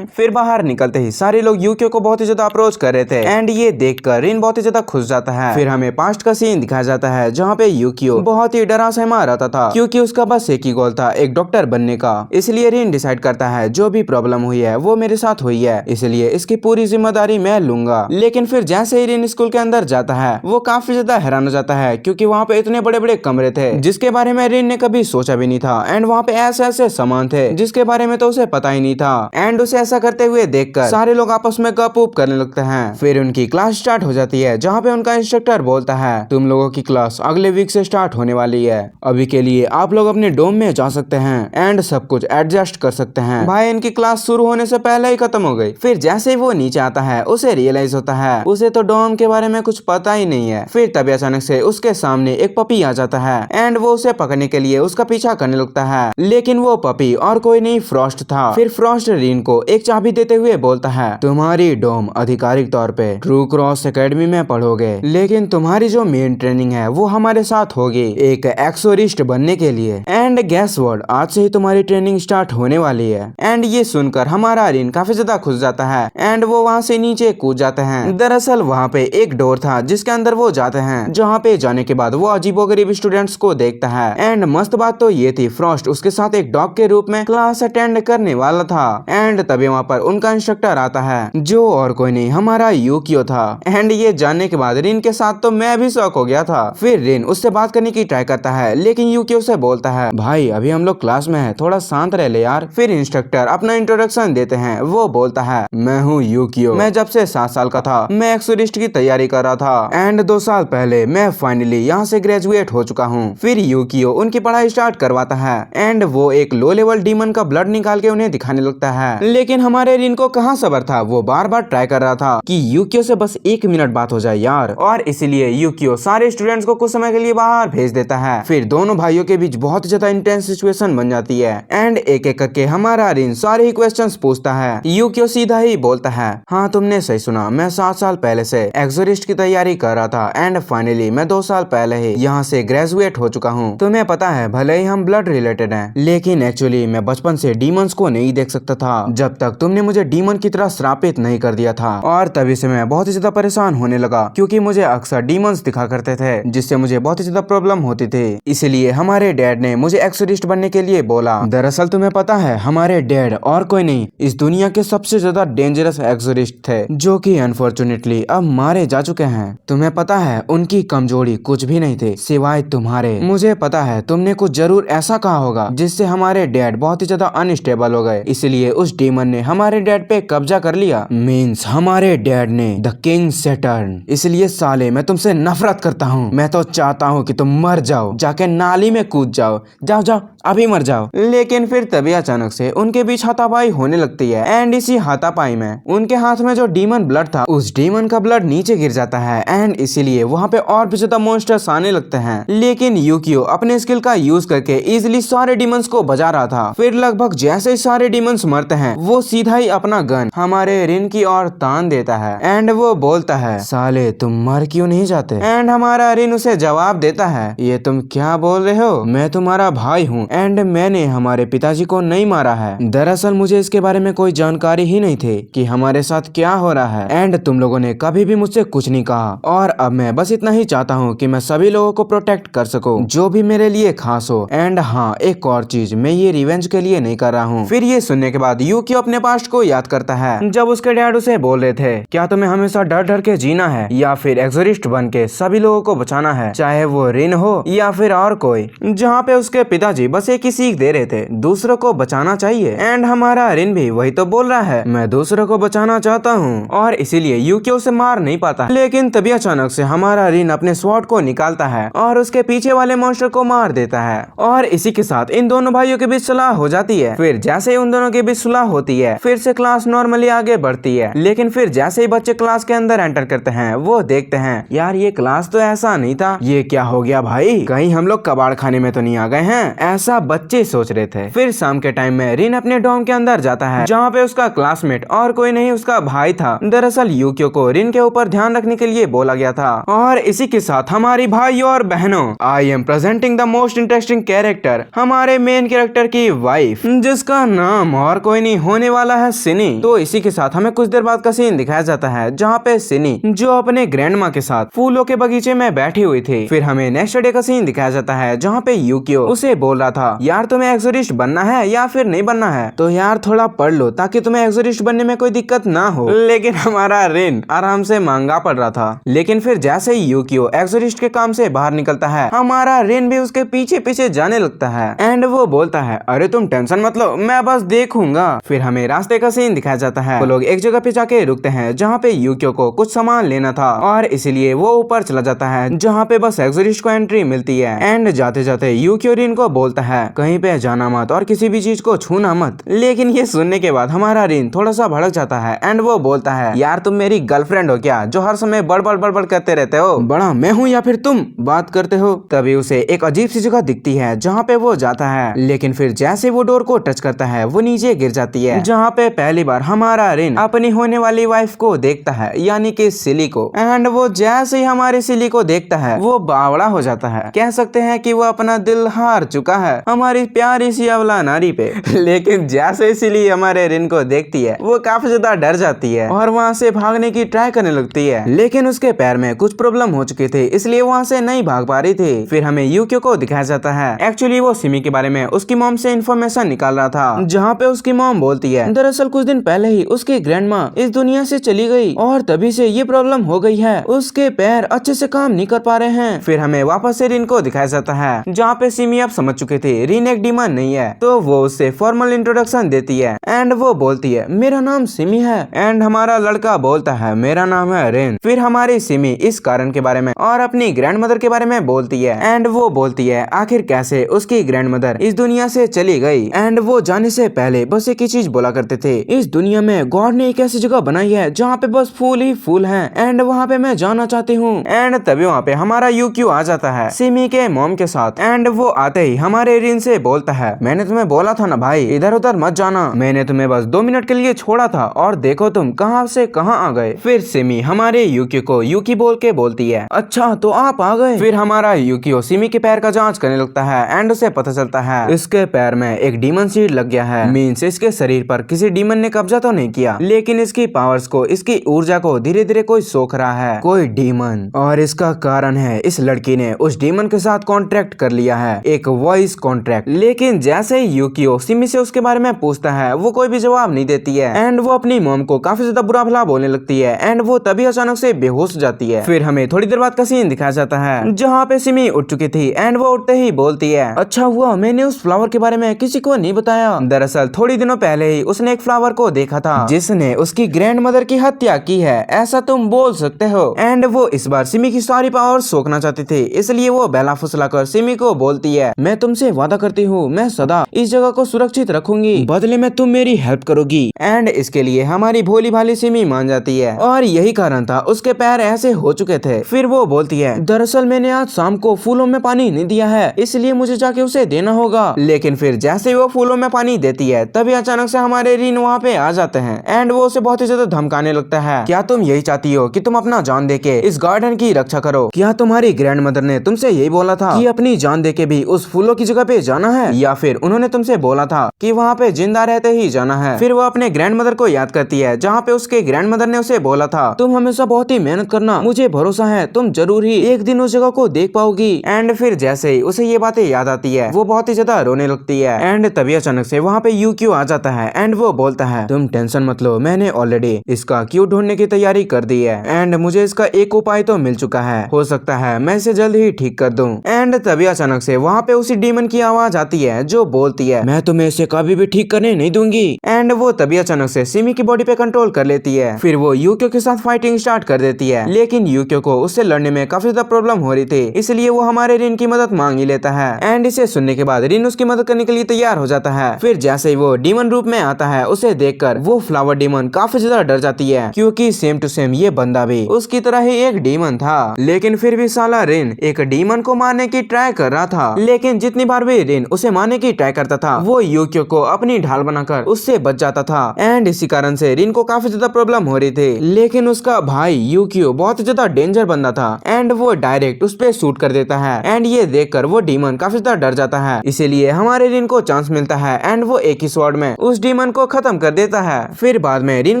फिर बाहर निकलते ही सारे लोग यूकियो को बहुत ही ज्यादा अप्रोच कर रहे थे एंड ये देखकर रिन बहुत ही ज्यादा खुश जाता है। फिर हमें पास्ट का सीन दिखाया जाता है जहाँ पे यूकियो बहुत ही डरा सहमा रहता था क्योंकि उसका बस एक ही गोल था, एक डॉक्टर बनने का। इसलिए रिन डिसाइड करता है जो भी प्रॉब्लम हुई है वो मेरे साथ हुई है इसलिए इसकी पूरी जिम्मेदारी मैं लूंगा। लेकिन फिर जैसे ही रिन स्कूल के अंदर जाता है वो काफी ज्यादा हैरान हो जाता है क्योंकि वहाँ पे इतने बड़े बड़े कमरे थे जिसके बारे में रिन ने कभी सोचा भी नहीं था एंड वहाँ पे ऐसे ऐसे सामान थे जिसके बारे में तो उसे पता ही नहीं था। एंड उसे ऐसा करते हुए देखकर सारे लोग आपस में गप उप करने लगते हैं। फिर उनकी क्लास स्टार्ट हो जाती है जहाँ पे उनका इंस्ट्रक्टर बोलता है तुम लोगों की क्लास अगले वीक से स्टार्ट होने वाली है, अभी के लिए आप लोग अपने डोम में जा सकते हैं एंड सब कुछ एडजस्ट कर सकते हैं। भाई इनकी क्लास शुरू होने से पहले ही खत्म हो गई। फिर जैसे ही वो नीचे आता है उसे रियलाइज होता है उसे तो डोम के बारे में कुछ पता ही नहीं है। फिर तभी अचानक से उसके सामने एक पपी आ जाता है एंड वो उसे पकड़ने के लिए उसका पीछा करने लगता है। लेकिन वो पपी और कोई नहीं फ्रॉस्ट था। फिर फ्रॉस्ट रिन को एक चाबी देते हुए बोलता है तुम्हारी डोम आधिकारिक तौर पे ट्रू क्रॉस एकेडमी में पढ़ोगे लेकिन तुम्हारी जो मेन ट्रेनिंग है वो हमारे साथ होगी एक एक्सोरिस्ट बनने के लिए। एंड गैस वर्ड आज से ही तुम्हारी ट्रेनिंग स्टार्ट होने वाली है। एंड ये सुनकर हमारा रिन काफी ज्यादा खुश जाता है एंड वो वहाँ से नीचे कूद जाते हैं। दरअसल वहाँ पे एक डोर था जिसके अंदर वो जाते हैं जहाँ पे जाने के बाद वो अजीबोगरीब स्टूडेंट्स को देखता है एंड मस्त बात तो ये थी, फ्रॉस्ट उसके साथ एक डॉग के रूप में क्लास अटेंड करने वाला था। एंड तभी वहाँ पर उनका इंस्ट्रक्टर आता है, जो और कोई नहीं हमारा यूकियो था। एंड ये जानने के बाद रिन के साथ तो मैं भी शॉक हो गया था। फिर रिन उससे बात करने की ट्राई करता है, लेकिन यूकियो से बोलता है, भाई अभी हम लोग क्लास में है, थोड़ा शांत रह ले यार। फिर इंस्ट्रक्टर अपना इंट्रोडक्शन देते हैं। वो बोलता है, मैं हूँ यूकियो, मैं जब से 7 साल का था मैं एक्सोरिस्ट की तैयारी कर रहा था एंड 2 साल पहले मैं फाइनली यहाँ से ग्रेजुएट हो चुका हूँ। फिर यूकियो उनकी पढ़ाई स्टार्ट करवाता है एंड वो एक लो लेवल डीमन का ब्लड निकाल के उन्हें दिखाने लगता है। लेकिन हमारे रिन को कहाँ सब्र था, वो बार बार ट्राई कर रहा था कि यूकियो से बस 1 मिनट बात हो जाए यार। और इसीलिए यूकियो सारे स्टूडेंट्स को कुछ समय के लिए बाहर भेज देता है। फिर दोनों भाइयों के बीच बहुत ज्यादा इंटेंस सिचुएशन बन जाती है एंड एक एक करके हमारा रिन सारे ही क्वेश्चंस पूछता है। यूकियो सीधा ही बोलता है, हाँ तुमने सही सुना, मैं 7 साल पहले से एक्सोरिस्ट की तैयारी कर रहा था एंड फाइनली मैं 2 साल पहले ही यहाँ से ग्रेजुएट हो चुका हूँ। तुम्हें पता है भले ही हम ब्लड रिलेटेड हैं, लेकिन एक्चुअली मैं बचपन से डीमंस को नहीं देख सकता था जब तक तुमने मुझे डीमन की तरह श्रापित नहीं कर दिया था। और तभी से मैं बहुत ही ज्यादा परेशान होने लगा क्योंकि मुझे अक्सर डीमंस दिखा करते थे जिससे मुझे बहुत ही ज्यादा प्रॉब्लम होती थी। इसलिए हमारे डैड ने मुझे एक्सोरिस्ट बनने के लिए बोला। दरअसल तुम्हें पता है हमारे डैड और कोई नहीं इस दुनिया के सबसे ज्यादा डेंजरस एक्सोरिस्ट थे, जो कि अनफॉर्चुनेटली अब मारे जा चुके हैं। तुम्हें पता है उनकी कमजोरी कुछ भी नहीं थे सिवाय तुम्हारे। मुझे पता है तुमने कुछ जरूर ऐसा कहा होगा जिससे हमारे डैड बहुत ही ज्यादा अनस्टेबल हो गए, इसलिए उस डीमन ने हमारे डैड पे कब्जा कर लिया। मीन्स हमारे डैड ने द किंग सैटर्न। इसलिए साले मैं तुमसे नफरत करता हूँ। मैं तो चाहता हूँ कि तुम मर जाओ, जाके नाली में कूद जाओ, जाओ जाओ अभी मर जाओ। लेकिन फिर तभी अचानक से उनके बीच हाथापाई होने लगती है एंड इसी हाथापाई में उनके हाथ में जो डीमन ब्लड था उस डीमन का ब्लड नीचे गिर जाता है एंड इसीलिए वहाँ पे और भी ज्यादा मॉन्स्टर्स आने लगते हैं। लेकिन यूकियो अपने स्किल का यूज करके इजिली सारे डीमंस को बजा रहा था। फिर लगभग जैसे ही सारे डीमंस मरते हैं वो सीधा ही अपना गन हमारे रिन की ओर तान देता है एंड वो बोलता है, साले तुम मर क्यों नहीं जाते। एंड हमारा रिन उसे जवाब देता है, ये तुम क्या बोल रहे हो, मैं तुम्हारा भाई हूँ एंड मैंने हमारे पिताजी को नहीं मारा है। दरअसल मुझे इसके बारे में कोई जानकारी ही नहीं थी कि हमारे साथ क्या हो रहा है एंड तुम लोगों ने कभी भी मुझसे कुछ नहीं कहा और अब मैं बस इतना ही चाहता हूँ कि मैं सभी लोगों को प्रोटेक्ट कर सकूं जो भी मेरे लिए खास हो। एंड हाँ एक और चीज, मैं ये रिवेंज के लिए नहीं कर रहा हूँ। फिर ये सुनने के बाद यूकियो अपने पास्ट को याद करता है जब उसके डैड उसे बोल रहे थे, क्या तुम्हें हमेशा डर डर के जीना है या फिर एक्सोरिस्ट बन के सभी लोगों को बचाना है, चाहे वो रिन हो या फिर और कोई। जहाँ पे उसके पिताजी बस एक ही सीख दे रहे थे, दूसरों को बचाना चाहिए। एंड हमारा रिन भी वही तो बोल रहा है, मैं दूसरों को बचाना चाहता हूँ और इसीलिए यूकियो उसे मार नहीं पाता। लेकिन तभी अचानक से हमारा रिन अपने स्वॉर्ड को निकालता है और उसके पीछे वाले मॉन्स्टर को मार देता है और इसी के साथ इन दोनों भाइयों के बीच सुलह हो जाती है। फिर जैसे ही उन दोनों के बीच सुलह होती है फिर से क्लास नॉर्मली आगे बढ़ती है। लेकिन फिर जैसे ही बच्चे क्लास के अंदर एंटर करते हैं वो देखते हैं, यार ये क्लास तो ऐसा नहीं था, ये क्या हो गया भाई, कहीं हम लोग कबाड़ खाने में तो नहीं आ गए हैं, ऐसा बच्चे सोच रहे थे। फिर शाम के टाइम में रिन अपने डॉर्म के अंदर जाता है जहाँ पे उसका क्लासमेट और कोई नहीं उसका भाई था। दरअसल यूकियो को रिन के ऊपर ध्यान रखने के लिए बोला गया था। और इसी के साथ हमारी भाइयों और बहनों, I am presenting the most interesting character, हमारे मेन कैरेक्टर की वाइफ, जिसका नाम और कोई नहीं होने वाला है सिनी। तो इसी के साथ हमें कुछ देर बाद का सीन दिखाया जाता है जहाँ पे सिनी जो अपने ग्रैंड माँ के साथ फूलों के बगीचे में बैठी हुई थी। फिर हमें नेक्स्ट डे का सीन दिखाया जाता है जहाँ पे यूकियो उसे बोल रहा था, यार तुम्हें एक्सोरिस्ट बनना है या फिर नहीं बनना है, तो यार थोड़ा पढ़ लो ताकि तुम्हें एक्सोरिस्ट बनने में कोई दिक्कत ना हो। लेकिन हमारा रिन आराम से मांगा पड़ रहा था। लेकिन फिर जैसे ही यूकियो एक्सोरिस्ट के काम से बाहर निकलता है हमारा रिन भी उसके पीछे पीछे जाने लगता है एंड वो बोलता है, अरे तुम टेंशन मत लो, मैं बस देखूंगा। फिर हमें रास्ते का सीन दिखाया जाता है। वो लोग एक जगह पे जाके रुकते हैं जहाँ पे यूकियो को कुछ सामान लेना था और इसलिए वो ऊपर चला जाता है जहाँ पे बस एक्सोरिस्ट को एंट्री मिलती है। एंड जाते जाते यूकियो रिन को बोलता है, कहीं पे जाना मत और किसी भी चीज को छूना मत। लेकिन ये सुनने के बाद हमारा रिन थोड़ा सा भड़क जाता है एंड वो बोलता है, यार तुम मेरी गर्लफ्रेंड हो क्या जो हर समय बड़बड़ बड़बड़ करते रहते हो, बड़ा मैं हूँ या फिर तुम बात करते हो। तभी उसे एक अजीब सी जगह दिखती है जहाँ पे वो जाता है। लेकिन फिर जैसे वो डोर को टच करता है वो नीचे गिर जाती है जहाँ पे पहली बार हमारा रिन अपनी होने वाली वाइफ को देखता है, यानी कि सिली को। एंड वो जैसे ही हमारी सिली को देखता है वो बावड़ा हो जाता है, कह सकते हैं कि वो अपना दिल हार चुका है। हमारी प्यारी सी अबला नारी पे। लेकिन जैसे इसीलिए हमारे रिन को देखती है वो काफी ज्यादा डर जाती है और वहाँ से भागने की ट्राई करने लगती है, लेकिन उसके पैर में कुछ प्रॉब्लम हो चुकी थी इसलिए वहाँ से नहीं भाग पा रही थी। फिर हमें यूक्यो को दिखाया जाता है। एक्चुअली वो सिमी के बारे में उसकी मॉम से इन्फॉर्मेशन निकाल रहा था, जहाँ पे उसकी मॉम बोलती है दरअसल कुछ दिन पहले ही उसकी ग्रैंडमा इस दुनिया से चली गई और तभी से ये प्रॉब्लम हो गई है, उसके पैर अच्छे से काम नहीं कर पा रहे हैं। फिर हमें वापस से रिन को दिखाया जाता है, जहाँ पे सिमी अब समझ चुकी थी रिन एक डीमन नहीं है, तो वो उससे फॉर्मल इंट्रोडक्शन देती है एंड वो बोलती है मेरा नाम सिमी है एंड हमारा लड़का बोलता है मेरा नाम है रिन। फिर हमारी सिमी इस कारण के बारे में और अपनी ग्रैंड मदर के बारे में बोलती है एंड वो बोलती है आखिर कैसे उसकी ग्रैंड मदर इस दुनिया से चली गई एंड वो जाने से पहले बस एक ही चीज बोला करते थे, इस दुनिया में गॉड ने एक ऐसी जगह बनाई है जहाँ पे बस फूल ही फूल हैं एंड वहाँ पे मैं जाना चाहती हूँ। एंड तभी वहाँ पे हमारा यूक्यू आ जाता है सिमी के मॉम के साथ एंड वो आते ही हमारे रिन से बोलता है मैंने तुम्हें बोला था ना भाई इधर उधर मत जाना, मैंने तुम्हें बस 2 मिनट के लिए छोड़ा था और देखो तुम कहाँ से कहाँ आ गए। फिर सिमी हमारे यूक्यू को यूकी बोल के बोलती है अच्छा तो आप आ गए। फिर हमारा यूक्यो सिमी के पैर का जांच करने लगता है एंड उसे पता चलता है इसके पैर में एक डीमन सीड लग गया है, मींस इसके शरीर पर किसी डीमन ने कब्जा तो नहीं किया लेकिन इसकी पावर्स को इसकी ऊर्जा को धीरे धीरे कोई सोख रहा है, कोई डीमन। और इसका कारण है इस लड़की ने उस डीमन के साथ कॉन्ट्रैक्ट कर लिया है, एक वॉइस कॉन्ट्रैक्ट। लेकिन जैसे ही यूकियो सिमी से उसके बारे में पूछता है वो कोई भी जवाब नहीं देती है एंड वो अपनी मॉम को काफी ज्यादा बुरा भला बोलने लगती है एंड वो तभी अचानक से बेहोश हो जाती है। फिर हमें थोड़ी देर बाद का सीन दिखाया जाता है जहाँ पे सिमी उठ चुकी थी एंड वो उठते ही बोलती है अच्छा हुआ मैंने उस फ्लावर के बारे में किसी को नहीं बताया, दरअसल थोड़ी दिनों पहले ही उसने एक फ्लावर को देखा था जिसने उसकी ग्रैंड मदर की हत्या की है, ऐसा तुम बोल सकते हो। एंड वो इस बार सिमी की सारी पावर सोखना चाहती थी इसलिए वो बेला फुसलाकर सिमी को बोलती है मैं तुमसे वादा करती हूँ मैं सदा इस जगह को सुरक्षित रखूंगी, बदले में तुम मेरी हेल्प करोगी। एंड इसके लिए हमारी भोली भाली सिमी मान जाती है और यही कारण था उसके पैर ऐसे हो चुके थे। फिर वो बोलती है दरअसल मैंने आज शाम को फूलों में पानी नहीं दिया है इसलिए मुझे जाके उसे देना होगा। लेकिन फिर जैसे वो फूलों में पानी देती है तभी अचानक से हमारे रिन वहाँ पे आ जाते हैं एंड वो उसे बहुत ही ज्यादा धमकाने लगता है क्या तुम यही चाहती हो कि तुम अपना जान देके इस गार्डन की रक्षा करो, क्या तुम्हारी ग्रैंड मदर ने तुमसे यही बोला था कि अपनी जान देके भी उस फूलों की जगह पे जाना है, या फिर उन्होंने तुमसे बोला था कि वहाँ पे जिंदा रहते ही जाना है। फिर वो अपने ग्रैंड मदर को याद करती है जहाँ पे उसके ग्रैंड मदर ने उसे बोला था तुम हमेशा बहुत ही मेहनत करना, मुझे भरोसा है तुम जरूर ही एक दिन उस जगह को देख पाओगी। एंड फिर जैसे ही उसे ये बातें याद आती है वो बहुत ही ज्यादा रोने लगती है एंड तभी अचानक से वहाँ पे यूक्यू आ जाता है एंड वो बोलता है तुम टेंशन मत लो, मैंने ऑलरेडी इसका क्यू ढूंढने की तैयारी कर दी है एंड मुझे इसका एक उपाय तो मिल चुका है, हो सकता है मैं इसे जल्द ही ठीक कर दूं। एंड तभी अचानक से वहाँ पे उसी डीमन की आवाज आती है जो बोलती है मैं तुम्हें इसे कभी भी ठीक करने नहीं दूंगी। एंड वो तभी अचानक से सिमी की बॉडी पे कंट्रोल कर लेती है। फिर वो यूक्यो के साथ फाइटिंग स्टार्ट कर देती है, लेकिन यूक्यो को उससे लड़ने में काफी ज्यादा प्रॉब्लम हो रही थी इसलिए वो हमारे रिन की मदद मांग ही लेता है। एंड इसे सुनने के बाद रिन उसकी मदद करने के लिए तैयार हो जाता है। फिर जैसे ही वो डीमन रूप में आता है उसे देखकर वो फ्लावर डीमन काफी ज्यादा डर जाती है क्योंकि सेम टू सेम ये बंदा भी उसकी तरह ही एक डीमन था। लेकिन फिर भी साला रिन एक डीमन को मारने की ट्राई कर रहा था, लेकिन जितनी बार भी रिन उसे मारने की ट्राई करता था वो यूक्यो को अपनी ढाल बनाकर उससे बच जाता था। एंड इसी कारण से रिन को काफी ज्यादा प्रॉब्लम हो रही थी, लेकिन उसका भाई यूक्यो बहुत ज्यादा डेंजर बंदा था एंड वो डायरेक्ट उस पे शूट कर देता है। एंड ये देखकर वो डीमन काफी ज्यादा डर जाता है, इसीलिए हमारे रिन को चांस मिलता है एंड वो एक ही शॉट में उस डीमन को खत्म कर देता है। फिर बाद में रिन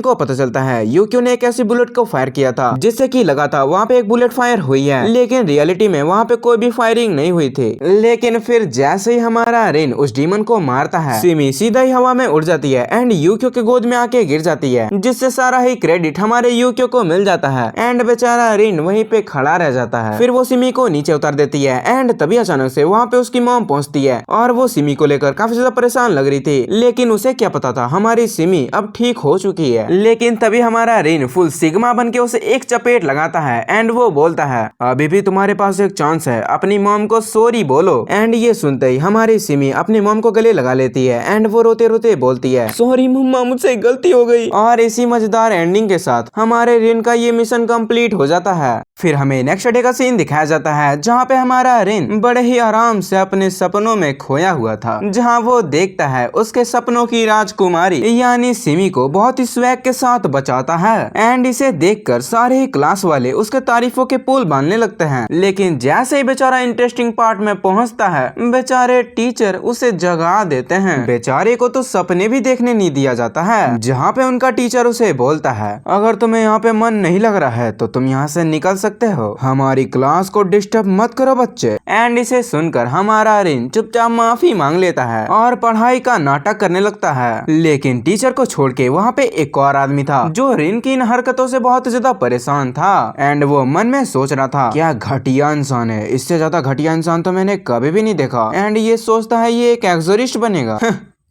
को पता चलता है यूक्यो ने एक ऐसी बुलेट को फायर किया था जिससे कि लगा था वहाँ पे एक बुलेट फायर हुई है, लेकिन रियलिटी में वहाँ पे कोई भी फायरिंग नहीं हुई थी। लेकिन फिर जैसे ही हमारा रिन उस डीमन को मारता है सिमी सीधा ही हवा में उड़ जाती है एंड यूक्यो के गोद में आके गिर जाती है, जिससे सारा ही क्रेडिट हमारे यूक्यो को मिल जाता है एंड बेचारा रिन वहीं पे खड़ा रह जाता है। फिर वो सिमी को नीचे उतार देती है एंड तभी अचानक से वहाँ पे उसकी मॉम पहुँचती है और वो सिमी को लेकर काफी ज्यादा परेशान लग रही थी, लेकिन उसे क्या पता था हमारी सिमी अब ठीक हो चुकी है। लेकिन तभी हमारा रिन फुल सिग्मा बन के उसे एक चपेट लगाता है एंड वो बोलता है अभी भी तुम्हारे पास एक चांस है, अपनी मॉम को सॉरी बोलो। एंड ये सुनते ही हमारी सिमी अपनी मॉम को गले लगा लेती है एंड वो रोते रोते बोलती है सॉरी मम्मा मुझसे गलती हो गई। और इसी मजेदार एंडिंग के साथ हमारे रिन का ये मिशन कंप्लीट हो जाता है। फिर हमें नेक्स्ट डे का सीन दिखाया जाता है जहाँ पे हमारा रिन बड़े ही आराम से अपने सपनों में खोया हुआ था, जहाँ वो देखता है उसके सपनों की राजकुमारी यानी सिमी को बहुत ही स्वैग के साथ बचाता है एंड इसे देखकर सारे ही क्लास वाले उसके तारीफों के पुल बांधने लगते हैं। लेकिन जैसे ही बेचारा इंटरेस्टिंग पार्ट में पहुंचता है बेचारे टीचर उसे जगा देते हैं। बेचारे को तो सपने भी देखने नहीं दिया जाता है, जहाँ पे उनका टीचर उसे बोलता है अगर तुम्हें यहाँ पे मन नहीं लग रहा है तो तुम यहाँ से निकल सकते हो, हमारी क्लास को डिस्टर्ब मत करो बच्चे। एंड इसे सुनकर हमारा रिन चुपचाप माफी मांग लेता है और पढ़ाई का नाटक करने लगता है। लेकिन टीचर को छोड़ के वहाँ पे एक और आदमी था जो रिन की इन हरकतों से बहुत ज्यादा परेशान था। एंड वो मन में सोच रहा था क्या घटिया इंसान है, इससे ज्यादा घटिया इंसान तो मैंने कभी भी नहीं देखा। एंड ये सोचता है ये एक एक्सोरिस्ट बनेगा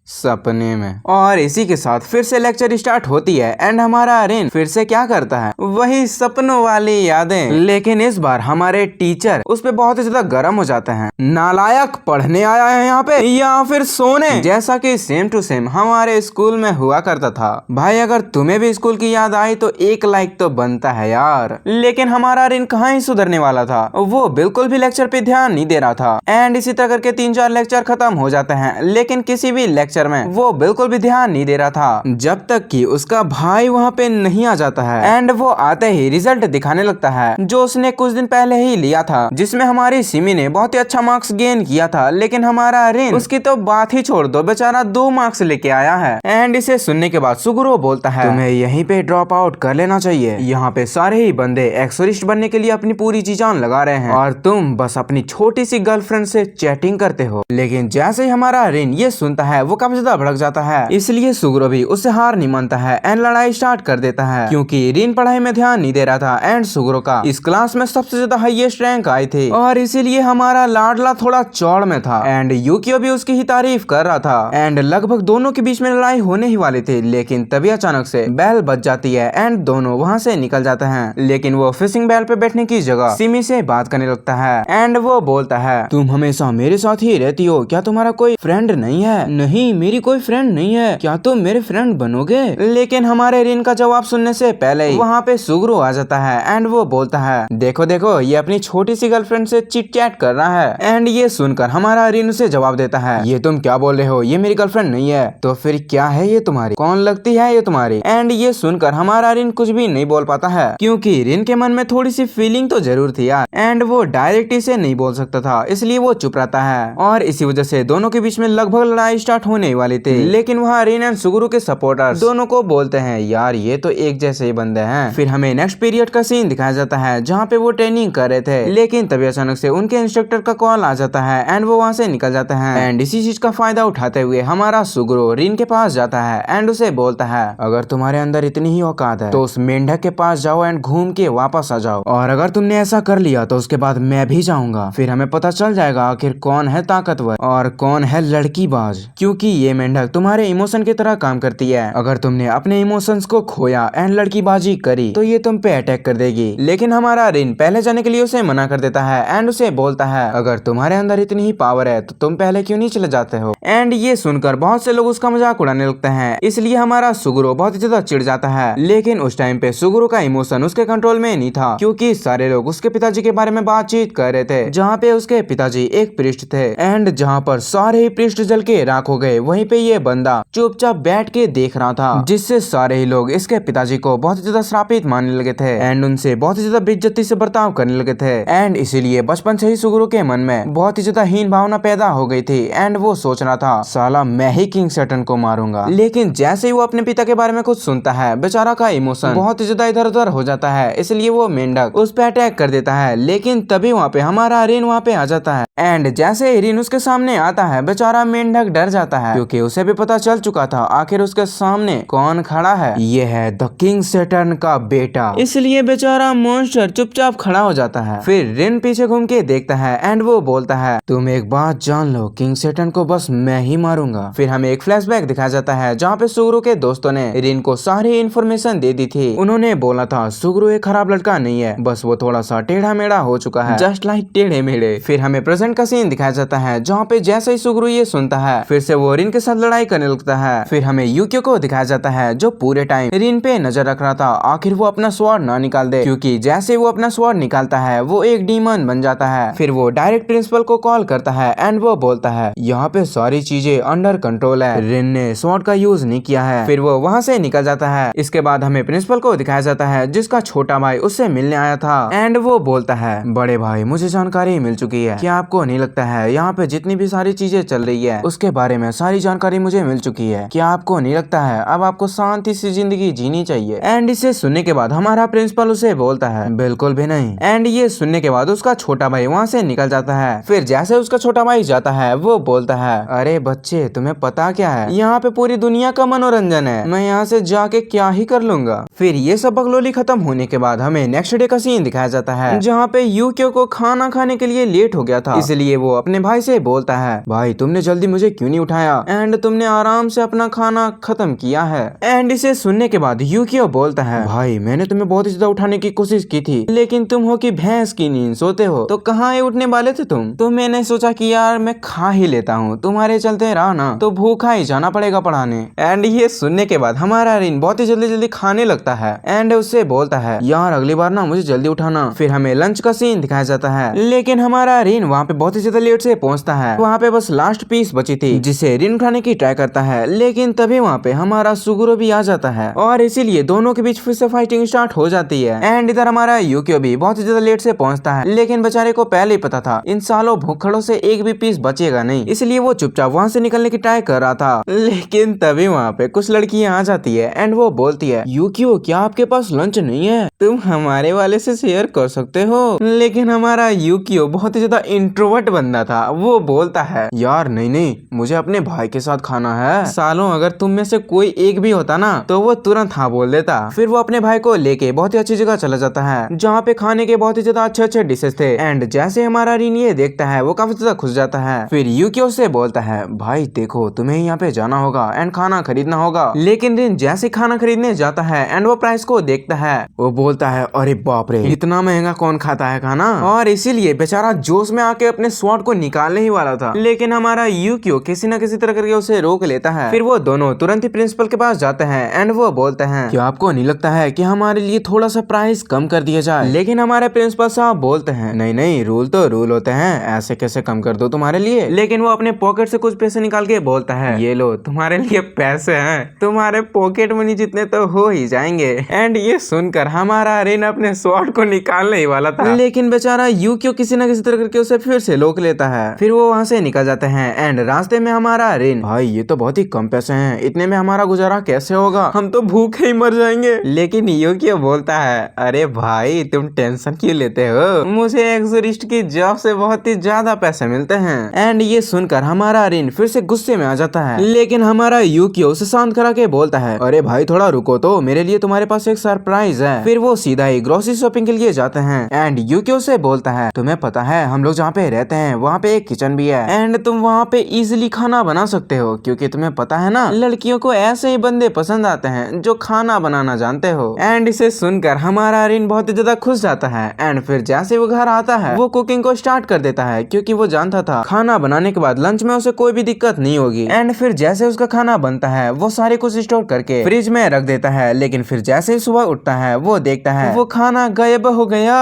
सपने में। और इसी के साथ फिर से लेक्चर स्टार्ट होती है एंड हमारा रिन फिर से क्या करता है, वही सपनों वाली यादें। लेकिन इस बार हमारे टीचर उस पे बहुत ज्यादा गर्म हो जाते हैं। नालायक, पढ़ने आया है यहाँ पे या फिर सोने, जैसा कि सेम टू सेम हमारे स्कूल में हुआ करता था। भाई अगर तुम्हें भी स्कूल की याद आई तो एक लाइक तो बनता है यार। लेकिन हमारा रिन कहाँ ही सुधरने वाला था, वो बिल्कुल भी लेक्चर पे ध्यान नहीं दे रहा था। एंड इसी तरह करके 3-4 लेक्चर खत्म हो जाते हैं, लेकिन किसी भी लेक्चर में वो बिल्कुल भी ध्यान नहीं दे रहा था जब तक कि उसका भाई वहाँ पे नहीं आ जाता है। एंड वो आते ही रिजल्ट दिखाने लगता है जो उसने कुछ दिन पहले ही लिया था, जिसमें हमारी सिमी ने बहुत ही अच्छा मार्क्स गेन किया था। लेकिन हमारा रिन उसकी तो बात ही छोड़ दो, बेचारा 2 मार्क्स लेके आया है। एंड इसे सुनने के बाद सुगुरु बोलता है तुम्हें यहीं पे ड्रॉप आउट कर लेना चाहिए, यहाँ पे सारे ही बंदे एक्सोरिस्ट बनने के लिए अपनी पूरी जी जान लगा रहे हैं और तुम बस अपनी छोटी सी गर्लफ्रेंड से चैटिंग करते हो। लेकिन जैसे ही हमारा रिन ये सुनता है वो काफी ज्यादा भड़क जाता है, इसलिए सुगुरु भी उससे हार नहीं मानता है एंड लड़ाई स्टार्ट कर देता है क्योंकि रिन पढ़ाई में ध्यान नहीं दे रहा था। एंड सुगुरु का इस क्लास में सबसे ज्यादा हाईएस्ट रैंक आई थी और इसीलिए हमारा लाडला थोड़ा चौड़ में था। एंड यूकियो भी उसकी ही तारीफ कर रहा था एंड लगभग दोनों के बीच में लड़ाई होने ही वाली थी। लेकिन तभी अचानक से बेल बज जाती है एंड दोनों वहाँ से निकल जाते हैं। लेकिन वो फिशिंग बेल पे बैठने की जगह सिमी से बात करने लगता है एंड वो बोलता है तुम हमेशा मेरे साथ ही रहती हो, क्या तुम्हारा कोई फ्रेंड नहीं है? नहीं, मेरी कोई फ्रेंड नहीं है, क्या तुम मेरे फ्रेंड बनोगे? लेकिन हमारे रिन का जवाब सुनने से पहले ही वहाँ पे सुगुरु आ जाता है एंड वो बोलता है देखो देखो ये अपनी छोटी सी गर्लफ्रेंड से चिट चैट कर रहा है। एंड ये सुनकर हमारा रिन उसे जवाब देता है ये तुम क्या बोल रहे हो, ये मेरी गर्लफ्रेंड नहीं है। तो फिर क्या है ये तुम्हारी, कौन लगती है ये तुम्हारी? एंड ये सुनकर हमारा रिन कुछ भी नहीं बोल पाता है क्योंकि रिन के मन में थोड़ी सी फीलिंग तो जरूर थी यार। एंड वो डायरेक्ट इसे नहीं बोल सकता था, इसलिए वो चुप रहता है और इसी वजह से दोनों के बीच में लगभग लड़ाई स्टार्ट होने वाली थी। लेकिन वहाँ रिन एंड सुगुरु के सपोर्टर्स दोनों को बोलते हैं यार ये तो एक जैसे ही बंदे हैं। फिर हमें नेक्स्ट पीरियड का सीन दिखाया जाता है जहाँ पे वो ट्रेनिंग कर रहे थे, लेकिन तभी अचानक से उनके इंस्ट्रक्टर का कॉल आ जाता है एंड वो वहाँ से निकल जाते हैं। एंड इसी चीज का फायदा उठाते हुए हमारा सुगुरु रिन के पास जाता है एंड उसे बोलता है अगर तुम्हारे अंदर इतनी ही औकात है तो उस मेंढक के पास जाओ एंड घूम के वापस आ जाओ, और अगर तुमने ऐसा कर लिया तो उसके बाद मैं भी जाऊंगा, फिर हमें पता चल जाएगा आखिर कौन है ताकतवर और कौन है लड़कीबाज, क्योंकि ये मेंढक तुम्हारे इमोशन की तरह काम करती है। अगर तुमने अपने इमोशंस को खोया एंड लड़कीबाजी करी तो ये तुम पे अटैक कर देगी। लेकिन हमारा रिन पहले जाने के लिए उसे मना कर देता है एंड उसे बोलता है अगर तुम्हारे अंदर इतनी ही पावर है तो तुम पहले क्यों नहीं चले जाते हो? एंड ये सुनकर बहुत से लोग उसका मजाक उड़ाने लगते हैं, इसलिए हमारा सुगुरु बहुत ज्यादा चिढ़ जाता है। लेकिन उस टाइम पे सुगुरु का इमोशन उसके कंट्रोल में नहीं था क्योंकि सारे लोग उसके पिताजी के बारे में बातचीत कर रहे थे, जहाँ पे उसके पिताजी एक प्रीस्ट थे एंड जहाँ पर सारे ही प्रीस्ट जल के राख हो गए, वहीं पे ये बंदा चुपचाप बैठ के देख रहा था, जिससे सारे ही लोग इसके पिताजी को बहुत ज्यादा श्रापित मानने लगे थे एंड उनसे बहुत ज्यादा बेइज्जती से बर्ताव करने लगे थे। एंड इसीलिए बचपन से ही सुगुरु के मन में बहुत ही ज्यादा हीन भावना पैदा हो गई थी एंड वो सोच रहा था साला मैं ही किंग सैटर्न को मारूंगा। लेकिन जैसे ही वो अपने पिता के बारे में कुछ सुनता है, बेचारा का इमोशन बहुत ही ज्यादा इधर उधर हो जाता है, इसलिए वो मेंढक उस पे अटैक कर देता है। लेकिन तभी वहाँ पे हमारा रिन वहाँ पे आ जाता है एंड जैसे ही रिन उसके सामने आता है, बेचारा मेंढक डर जाता है क्योंकि उसे भी पता चल चुका था आखिर उसके सामने कौन खड़ा है, ये है द किंग सैटर्न का बेटा। इसलिए बेचारा मॉन्स्टर चुपचाप खड़ा हो जाता है। फिर रिन पीछे घूम के देखता है एंड वो बोलता है तुम एक बात जान लो, किंग सैटर्न को बस मैं ही मारूंगा। फिर हमें एक फ्लैशबैक दिखाया जाता है जहाँ पे सुगुरु के दोस्तों ने रिन को सारी इन्फॉर्मेशन दे दी थी। उन्होंने बोला था सुगुरु एक खराब लड़का नहीं है, बस वो थोड़ा सा टेढ़ा मेढ़ा हो चुका है, जस्ट लाइक टेढ़े मेढ़े। फिर हमें प्रेजेंट का सीन दिखाया जाता है जहाँ पे जैसे ही सुगुरु ये सुनता है, फिर से वो रिन के साथ लड़ाई करने लगता है। फिर हमें यूकियो को दिखाया जाता है जो पूरे टाइम रिन पे नजर रख रहा था आखिर वो अपना स्वॉर्ड ना निकाल दे, क्योंकि जैसे वो अपना स्वॉर्ड निकालता है वो एक डीमन बन जाता है। फिर वो डायरेक्ट प्रिंसिपल को कॉल करता है एंड वो बोलता है यहाँ पे सारी चीजें अंडर कंट्रोल है, रिन ने स्वॉर्ड का यूज नहीं किया है। फिर वो वहाँ से निकल जाता है। इसके बाद हमें प्रिंसिपल को दिखाया जाता है जिसका छोटा भाई उससे मिलने आया था एंड वो बोलता है बड़े भाई मुझे जानकारी मिल चुकी है, क्या आपको नहीं लगता है यहाँ पे जितनी भी सारी चीजें चल रही है उसके बारे में सारी जानकारी मुझे मिल चुकी है, क्या आपको नहीं लगता है अब आपको शांति से जिंदगी जीनी चाहिए। एंड इसे सुनने के बाद हमारा प्रिंसिपल उसे बोलता है बिल्कुल भी नहीं। एंड ये सुनने के बाद उसका छोटा भाई वहाँ से निकल जाता है। फिर जैसे उसका छोटा भाई जाता है वो बोलता है अरे बच्चे तुम्हें पता क्या है यहाँ पे पूरी दुनिया का मनोरंजन है, मैं यहाँ से जाके क्या ही कर लूंगा। फिर ये सब बकलोली खत्म होने के बाद हमें नेक्स्ट डे का सीन दिखाया जाता है जहाँ पे यूकियो को खाना खाने के लिए लेट हो गया था, इसलिए वो अपने भाई से बोलता है भाई तुमने जल्दी मुझे क्यों नहीं उठाया एंड तुमने आराम से अपना खाना खत्म किया है। एंड इसे सुनने के बाद यूकियो बोलता है भाई मैंने तुम्हें बहुत ज्यादा उठाने की कोशिश की थी लेकिन तुम हो कि भैंस की नींद सोते हो, तो कहाँ ये उठने वाले थे तुम, तो मैंने सोचा कि यार मैं खा ही लेता हूँ, तुम्हारे चलते रहा ना तो भूखा ही जाना पड़ेगा पढ़ाने। एंड ये सुनने के बाद हमारा रिन बहुत ही जल्दी जल्दी खाने लगता है एंड उससे बोलता है यार अगली बार ना मुझे जल्दी उठाना। फिर हमें लंच का सीन दिखाया जाता है लेकिन हमारा रिन वहाँ पे बहुत ही ज्यादा लेट से पहुँचता है। वहाँ पे बस लास्ट पीस बची थी जिसे रिन उठाने की ट्राई करता है लेकिन तभी वहाँ पे हमारा सुगुरो भी आ जाता है और इसीलिए दोनों के बीच फिर से फाइटिंग स्टार्ट हो जाती है। एंड इधर हमारा यूकियो भी बहुत ही ज्यादा लेट से पहुँचता है लेकिन बेचारे को पहले ही पता था इन सालों भूखड़ों से एक भी पीस बचेगा नहीं, इसलिए वो चुपचाप वहाँ से निकलने की ट्राई कर रहा था। लेकिन तभी वहाँ पे कुछ लड़कियां आ जाती है एंड वो बोलती है यूकियो क्या आपके पास लंच नहीं है, तुम हमारे वाले से शेयर कर सकते हो। लेकिन हमारा यूकियो बहुत ही ज्यादा इंट्रोवर्ट बंदा था, वो बोलता है यार नहीं नहीं मुझे अपने भाई के साथ खाना है, सालों अगर तुम में से कोई एक भी होता ना तो वो तुरंत हाँ बोल देता। फिर वो अपने भाई को लेके बहुत ही अच्छी जगह चला जाता है जहाँ पे खाने के बहुत ही ज्यादा अच्छे अच्छे डिशेस थे। एंड जैसे हमारा रिन ये देखता है वो काफी ज्यादा खुश जाता है। फिर यूकियो से बोलता है भाई देखो तुम्हें यहाँ पे जाना होगा एंड खाना खरीदना होगा। लेकिन रिन जैसे खाना खरीदने जाता है एंड वो प्राइस को देखता है वो बोलता है अरे बाप रे इतना महंगा कौन खाता है खाना, और इसीलिए बेचारा जोश में आके अपने स्वॉर्ड को निकालने ही वाला था लेकिन हमारा यूकियो किसी न किसी तरह करके उसे रोक लेता है। फिर वो दोनों तुरंत ही प्रिंसिपल के पास जाते हैं एंड वो बोलते हैं क्या आपको नहीं लगता है कि हमारे लिए थोड़ा सा प्राइस कम कर दिया जाए। लेकिन हमारे प्रिंसिपल साहब बोलते हैं नहीं नहीं रूल तो रूल होते हैं, ऐसे कैसे कम कर दो तुम्हारे लिए। लेकिन वो अपने पॉकेट से कुछ पैसे निकाल के बोलता है ये लो तुम्हारे लिए पैसे हैं, तुम्हारे पॉकेट मनी जितने तो हो ही जाएंगे। एंड ये सुनकर हमारा रिन अपने स्वॉर्ड को निकालने ही वाला था लेकिन बेचारा यूकियो किसी न किसी तरह करके उसे फिर से रोक लेता है। फिर वो वहाँ से निकल जाते हैं एंड रास्ते में हमारा रिन भाई ये तो बहुत ही कम पैसे हैं, इतने में हमारा गुजारा कैसे होगा, हम तो भूखे ही मर जाएंगे। लेकिन यूकियो बोलता है अरे भाई तुम टेंशन क्यों लेते हो, मुझे एक्सोरिस्ट की जॉब से बहुत ही ज्यादा पैसे मिलते हैं। एंड ये सुनकर हमारा रिन फिर से गुस्से में आ जाता है लेकिन हमारा यूकियो उसे शांत करा के बोलता है अरे भाई थोड़ा रुको तो, मेरे लिए तुम्हारे पास एक सरप्राइज है। फिर वो सीधा ही ग्रोसरी शॉपिंग के लिए जाते हैं एंड यूकियो से बोलता है तुम्हें पता है हम लोग जहाँ पे रहते हैं वहाँ पे एक किचन भी है एंड तुम वहाँ पे इजीली खाना बना सकते हो, क्योंकि तुम्हें पता है ना लड़कियों को ऐसे ही बंदे पसंद आते हैं जो खाना बनाना जानते हो। एंड इसे सुनकर हमारा रिन बहुत ही ज्यादा खुश जाता है एंड फिर जैसे वो घर आता है वो कुकिंग को स्टार्ट कर देता है क्योंकि वो जानता था खाना बनाने के बाद लंच में उसे कोई भी दिक्कत नहीं होगी। एंड फिर जैसे उसका खाना बनता है वो सारे कुछ स्टोर करके फ्रिज में रख देता है लेकिन फिर जैसे ही सुबह उठता है वो देखता है वो खाना गायब हो गया।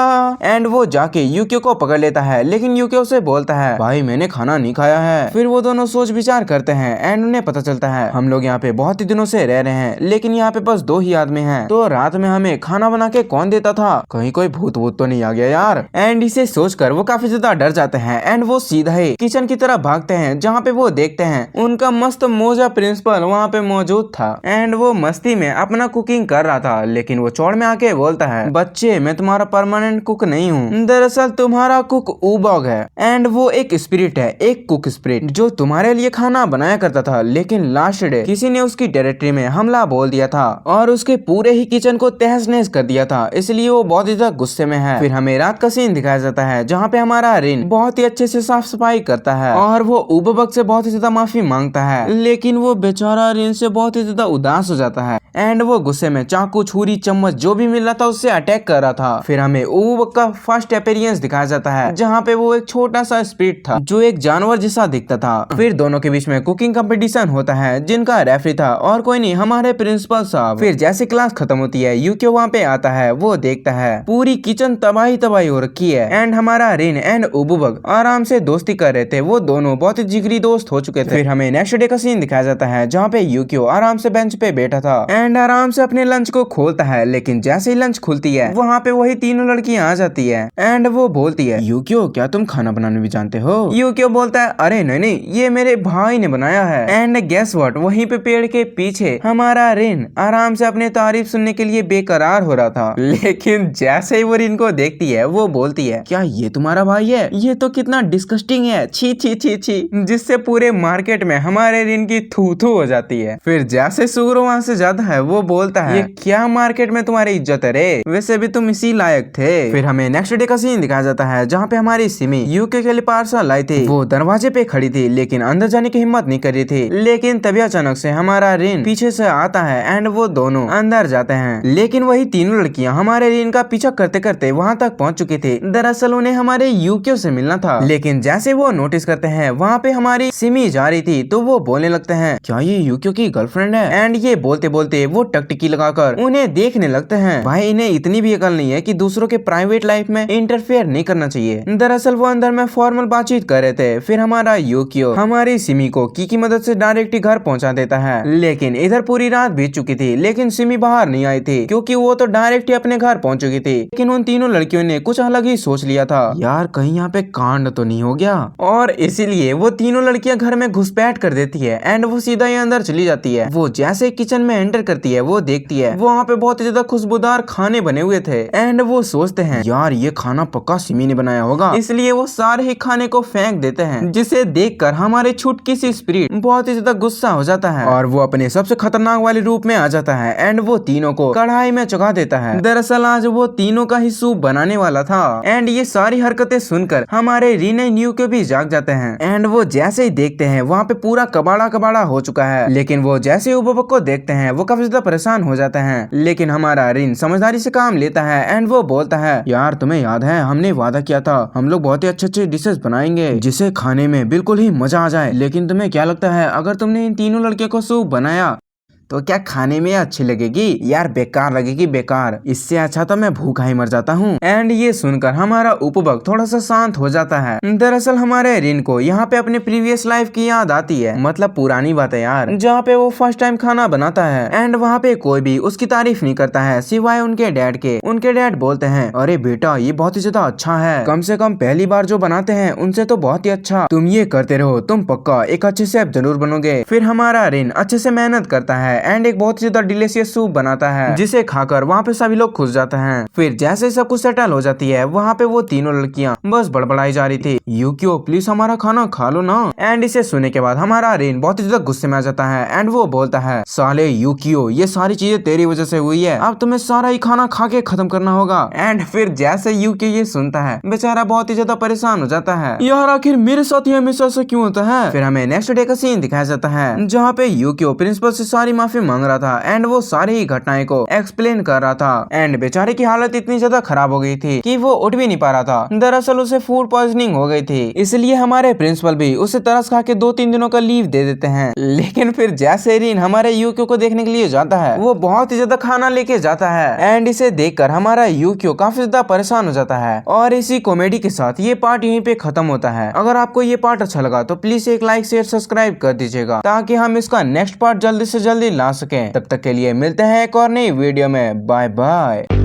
एंड वो जाके यूकियो को पकड़ लेता है लेकिन यूकियो उसे बोलता है भाई मैंने खाना नहीं खाया है। फिर वो दोनों सोच विचार करते हैं एंड उन्हें पता चलता है हम लोग यहाँ पे बहुत ही दिनों से रह रहे हैं लेकिन यहाँ पे बस 2 ही आदमी हैं, तो रात में हमें खाना बना के कौन देता था, कहीं कोई भूत वूत तो नहीं आ गया यार। एंड इसे सोचकर वो काफी ज्यादा डर जाते हैं एंड वो सीधा ही किचन की तरफ भागते हैं जहाँ पे वो देखते हैं उनका मस्त मोजा प्रिंसिपल वहाँ पे मौजूद था एंड वो मस्ती में अपना कुकिंग कर रहा था लेकिन वो चौड़ में आके बोलता है बच्चे मैं तुम्हारा परमानेंट कुक नहीं हूँ, दरअसल तुम्हारा कुक ऊबॉग है एंड वो एक स्पिरिट है, एक कुक स्पिरिट जो तुम्हारे लिए खाना बनाया करता था लेकिन लास्ट डे किसी ने उसकी टेरिटरी में हमला बोल दिया था और उसके पूरे ही किचन को तहस नहस कर दिया था, इसलिए वो बहुत ही ज्यादा गुस्से में है। फिर हमें रात का सीन दिखाया जाता है जहाँ पे हमारा रिन बहुत ही अच्छे से साफ सफाई करता है और वो ऊबॉग से बहुत ही ज्यादा माफी मांगता है लेकिन वो बेचारा रिन से बहुत ही ज्यादा उदास हो जाता है एंड वो गुस्से में चाकू छुरी चम्मच जो भी मिल रहा था उससे अटैक कर रहा था। फिर हमें उबुबक का फर्स्ट अपीयरेंस दिखाया जाता है जहाँ पे वो एक छोटा सा स्पिरिट था जो एक जानवर जैसा दिखता था। फिर दोनों के बीच में कुकिंग कंपटीशन होता है जिनका रेफरी था और कोई नहीं हमारे प्रिंसिपल साहब। फिर जैसे क्लास खत्म होती है यूकियो वहाँ पे आता है, वो देखता है पूरी किचन तबाही तबाही हो रखी है एंड हमारा रिन एंड उबुबक आराम से दोस्ती कर रहे थे। वो दोनों बहुत ही जिगरी दोस्त हो चुके थे। फिर हमें नेक्स्ट डे का सीन दिखाया जाता है जहाँ पे यूकियो आराम से बेंच पे बैठा था एंड आराम से अपने लंच को खोलता है, लेकिन जैसे ही लंच खुलती है वहाँ पे वही तीनों लड़कियां आ जाती है एंड वो बोलती है यूकियो क्या तुम खाना बनाने भी जानते हो? यूकियो बोलता है अरे नहीं नहीं ये मेरे भाई ने बनाया है। एंड गेस व्हाट, वहीं पे पेड़ के पीछे हमारा रिन आराम से अपने तारीफ सुनने के लिए बेकरार हो रहा था, लेकिन जैसे ही वो रिन को देखती है वो बोलती है क्या ये तुम्हारा भाई है? ये तो कितना डिस्गस्टिंग है, छी छी छी छी, जिससे पूरे मार्केट में हमारे रिन की थू थू हो जाती है। फिर जैसे सूरो वहाँ से जाता है वो बोलता है ये क्या मार्केट में तुम्हारी इज्जत है रे, वैसे भी तुम इसी लायक थे। फिर हमें नेक्स्ट डे का सीन दिखाया जाता है जहाँ पे हमारी सिमी यूके के लिए पार्सल लाई थी। वो दरवाजे पे खड़ी थी लेकिन अंदर जाने की हिम्मत नहीं कर रही थी, लेकिन तभी अचानक से हमारा रिन पीछे से आता है एंड वो दोनों अंदर जाते हैं। लेकिन वही तीनों लड़कियां हमारे रिन का पीछा करते करते वहाँ तक पहुँच चुकी थी। दरअसल उन्हें हमारे यूके से मिलना था, लेकिन जैसे वो नोटिस करते हैं वहाँ पे हमारी सिमी जा रही थी तो वो बोलने लगते हैं क्या ये यूके की गर्लफ्रेंड है? एंड ये बोलते बोलते वो टकटकी लगाकर उन्हें देखने लगते हैं। भाई इन्हें इतनी भी अकल नहीं है कि दूसरों के प्राइवेट लाइफ में इंटरफेयर नहीं करना चाहिए। दरअसल वो अंदर में फॉर्मल बातचीत कर रहे थे। फिर हमारा यूकियो हमारी सिमी को की मदद से डायरेक्ट घर पहुंचा देता है, लेकिन इधर पूरी रात बीत चुकी थी लेकिन सिमी बाहर नहीं आई थी क्योंकि वो तो डायरेक्ट ही अपने घर पहुंच चुकी थी। लेकिन उन तीनों लड़कियों ने कुछ अलग ही सोच लिया था, यार कहीं यहाँ पे कांड तो नहीं हो गया, और इसीलिए वो तीनों लड़कियां घर में घुसपैठ कर देती है एंड वो सीधा ही अंदर चली जाती है। वो जैसे किचन में एंटर करती है वो देखती है वहाँ पे बहुत ज्यादा खुशबूदार खाने बने हुए थे एंड वो सोचते हैं यार ये खाना पक्का सिमी ने बनाया होगा, इसलिए वो सारे ही खाने को फेंक देते हैं, जिसे देखकर हमारे छुटकी सी स्पिरिट बहुत ही ज्यादा गुस्सा हो जाता है और वो अपने सबसे खतरनाक वाले रूप में आ जाता है एंड वो तीनों को कढ़ाई में चुका देता है। दरअसल आज वो तीनों का ही सूप बनाने वाला था एंड ये सारी हरकतें सुनकर हमारे रीने न्यू के भी जाग जाते हैं एंड वो जैसे ही देखते हैं वहाँ पे पूरा कबाड़ा कबाड़ा हो चुका है। लेकिन वो जैसे ही उबुबक को देखते हैं वो काफी ज्यादा परेशान हो जाते हैं, लेकिन हमारा रिन समझदारी से काम लेता है एंड वो बोलता है यार तुम्हें याद है हमने वादा किया था हम लोग बहुत ही अच्छे अच्छे डिशेस बनाएंगे जिसे खाने में बिल्कुल ही मजा आ जाए, लेकिन तुम्हें क्या लगता है अगर तुमने इन तीनों लड़कियों को सूप बनाया तो क्या खाने में अच्छी लगेगी? यार बेकार लगेगी, बेकार, इससे अच्छा तो मैं भूखा ही मर जाता हूँ। एंड ये सुनकर हमारा उबुबक थोड़ा सा शांत हो जाता है। दरअसल हमारे रिन को यहाँ पे अपने प्रीवियस लाइफ की याद आती है, मतलब पुरानी बात है यार, जहाँ पे वो फर्स्ट टाइम खाना बनाता है एंड वहाँ पे कोई भी उसकी तारीफ नहीं करता है सिवाय उनके डैड के। उनके डैड बोलते हैं अरे बेटा ये बहुत ही ज्यादा अच्छा है, कम से कम पहली बार जो बनाते हैं उनसे तो बहुत ही अच्छा, तुम ये करते रहो, तुम पक्का एक अच्छे शेफ जरूर बनोगे। फिर हमारा रिन अच्छे से मेहनत करता है एंड एक बहुत ज्यादा डिलीशियस सूप बनाता है जिसे खाकर वहाँ पे सभी लोग खुश जाते हैं। फिर जैसे सब कुछ सेटल हो जाती है वहाँ पे वो तीनों लड़कियाँ बस बड़बड़ाई जा रही थी यूकियो प्लीज हमारा खाना खा लो ना। एंड इसे सुनने के बाद हमारा रिन बहुत ही ज्यादा गुस्से में आ जाता है एंड वो बोलता है साले यूकियो ये सारी चीजें तेरी वजह से हुई है, अब तुम्हें सारा ही खाना खा के खत्म करना होगा। एंड फिर जैसे यूकियो ये सुनता है बेचारा बहुत ही ज्यादा परेशान हो जाता है, यार आखिर मेरे साथ ही हमेशा ऐसा क्यों होता है। फिर हमें नेक्स्ट डे का सीन दिखाया जाता है जहाँ पे यूकियो प्रिंसिपल से सारी माफी मांग रहा था एंड वो सारी ही घटनाएं को एक्सप्लेन कर रहा था एंड बेचारे की हालत इतनी ज्यादा खराब हो गई थी कि वो उठ भी नहीं पा रहा था। दरअसल उसे फूड पॉइजनिंग हो गई थी, इसलिए हमारे प्रिंसिपल भी उसे तरस खा के 2-3 दिनों का लीव दे देते हैं। लेकिन फिर जैसे रिन हमारे यूकियो को देखने के लिए जाता है वो बहुत ही ज्यादा खाना लेके जाता है एंड इसे देखकर हमारा यूकियो काफी ज्यादा परेशान हो जाता है। और इसी कॉमेडी के साथ ये पार्ट यहीं पे खत्म होता है। अगर आपको ये पार्ट अच्छा लगा तो प्लीज एक लाइक शेयर सब्सक्राइब कर दीजिएगा ताकि हम इसका नेक्स्ट पार्ट जल्दी से जल्दी ला सकें। तब तक के लिए मिलते हैं एक और नई वीडियो में, बाय बाय।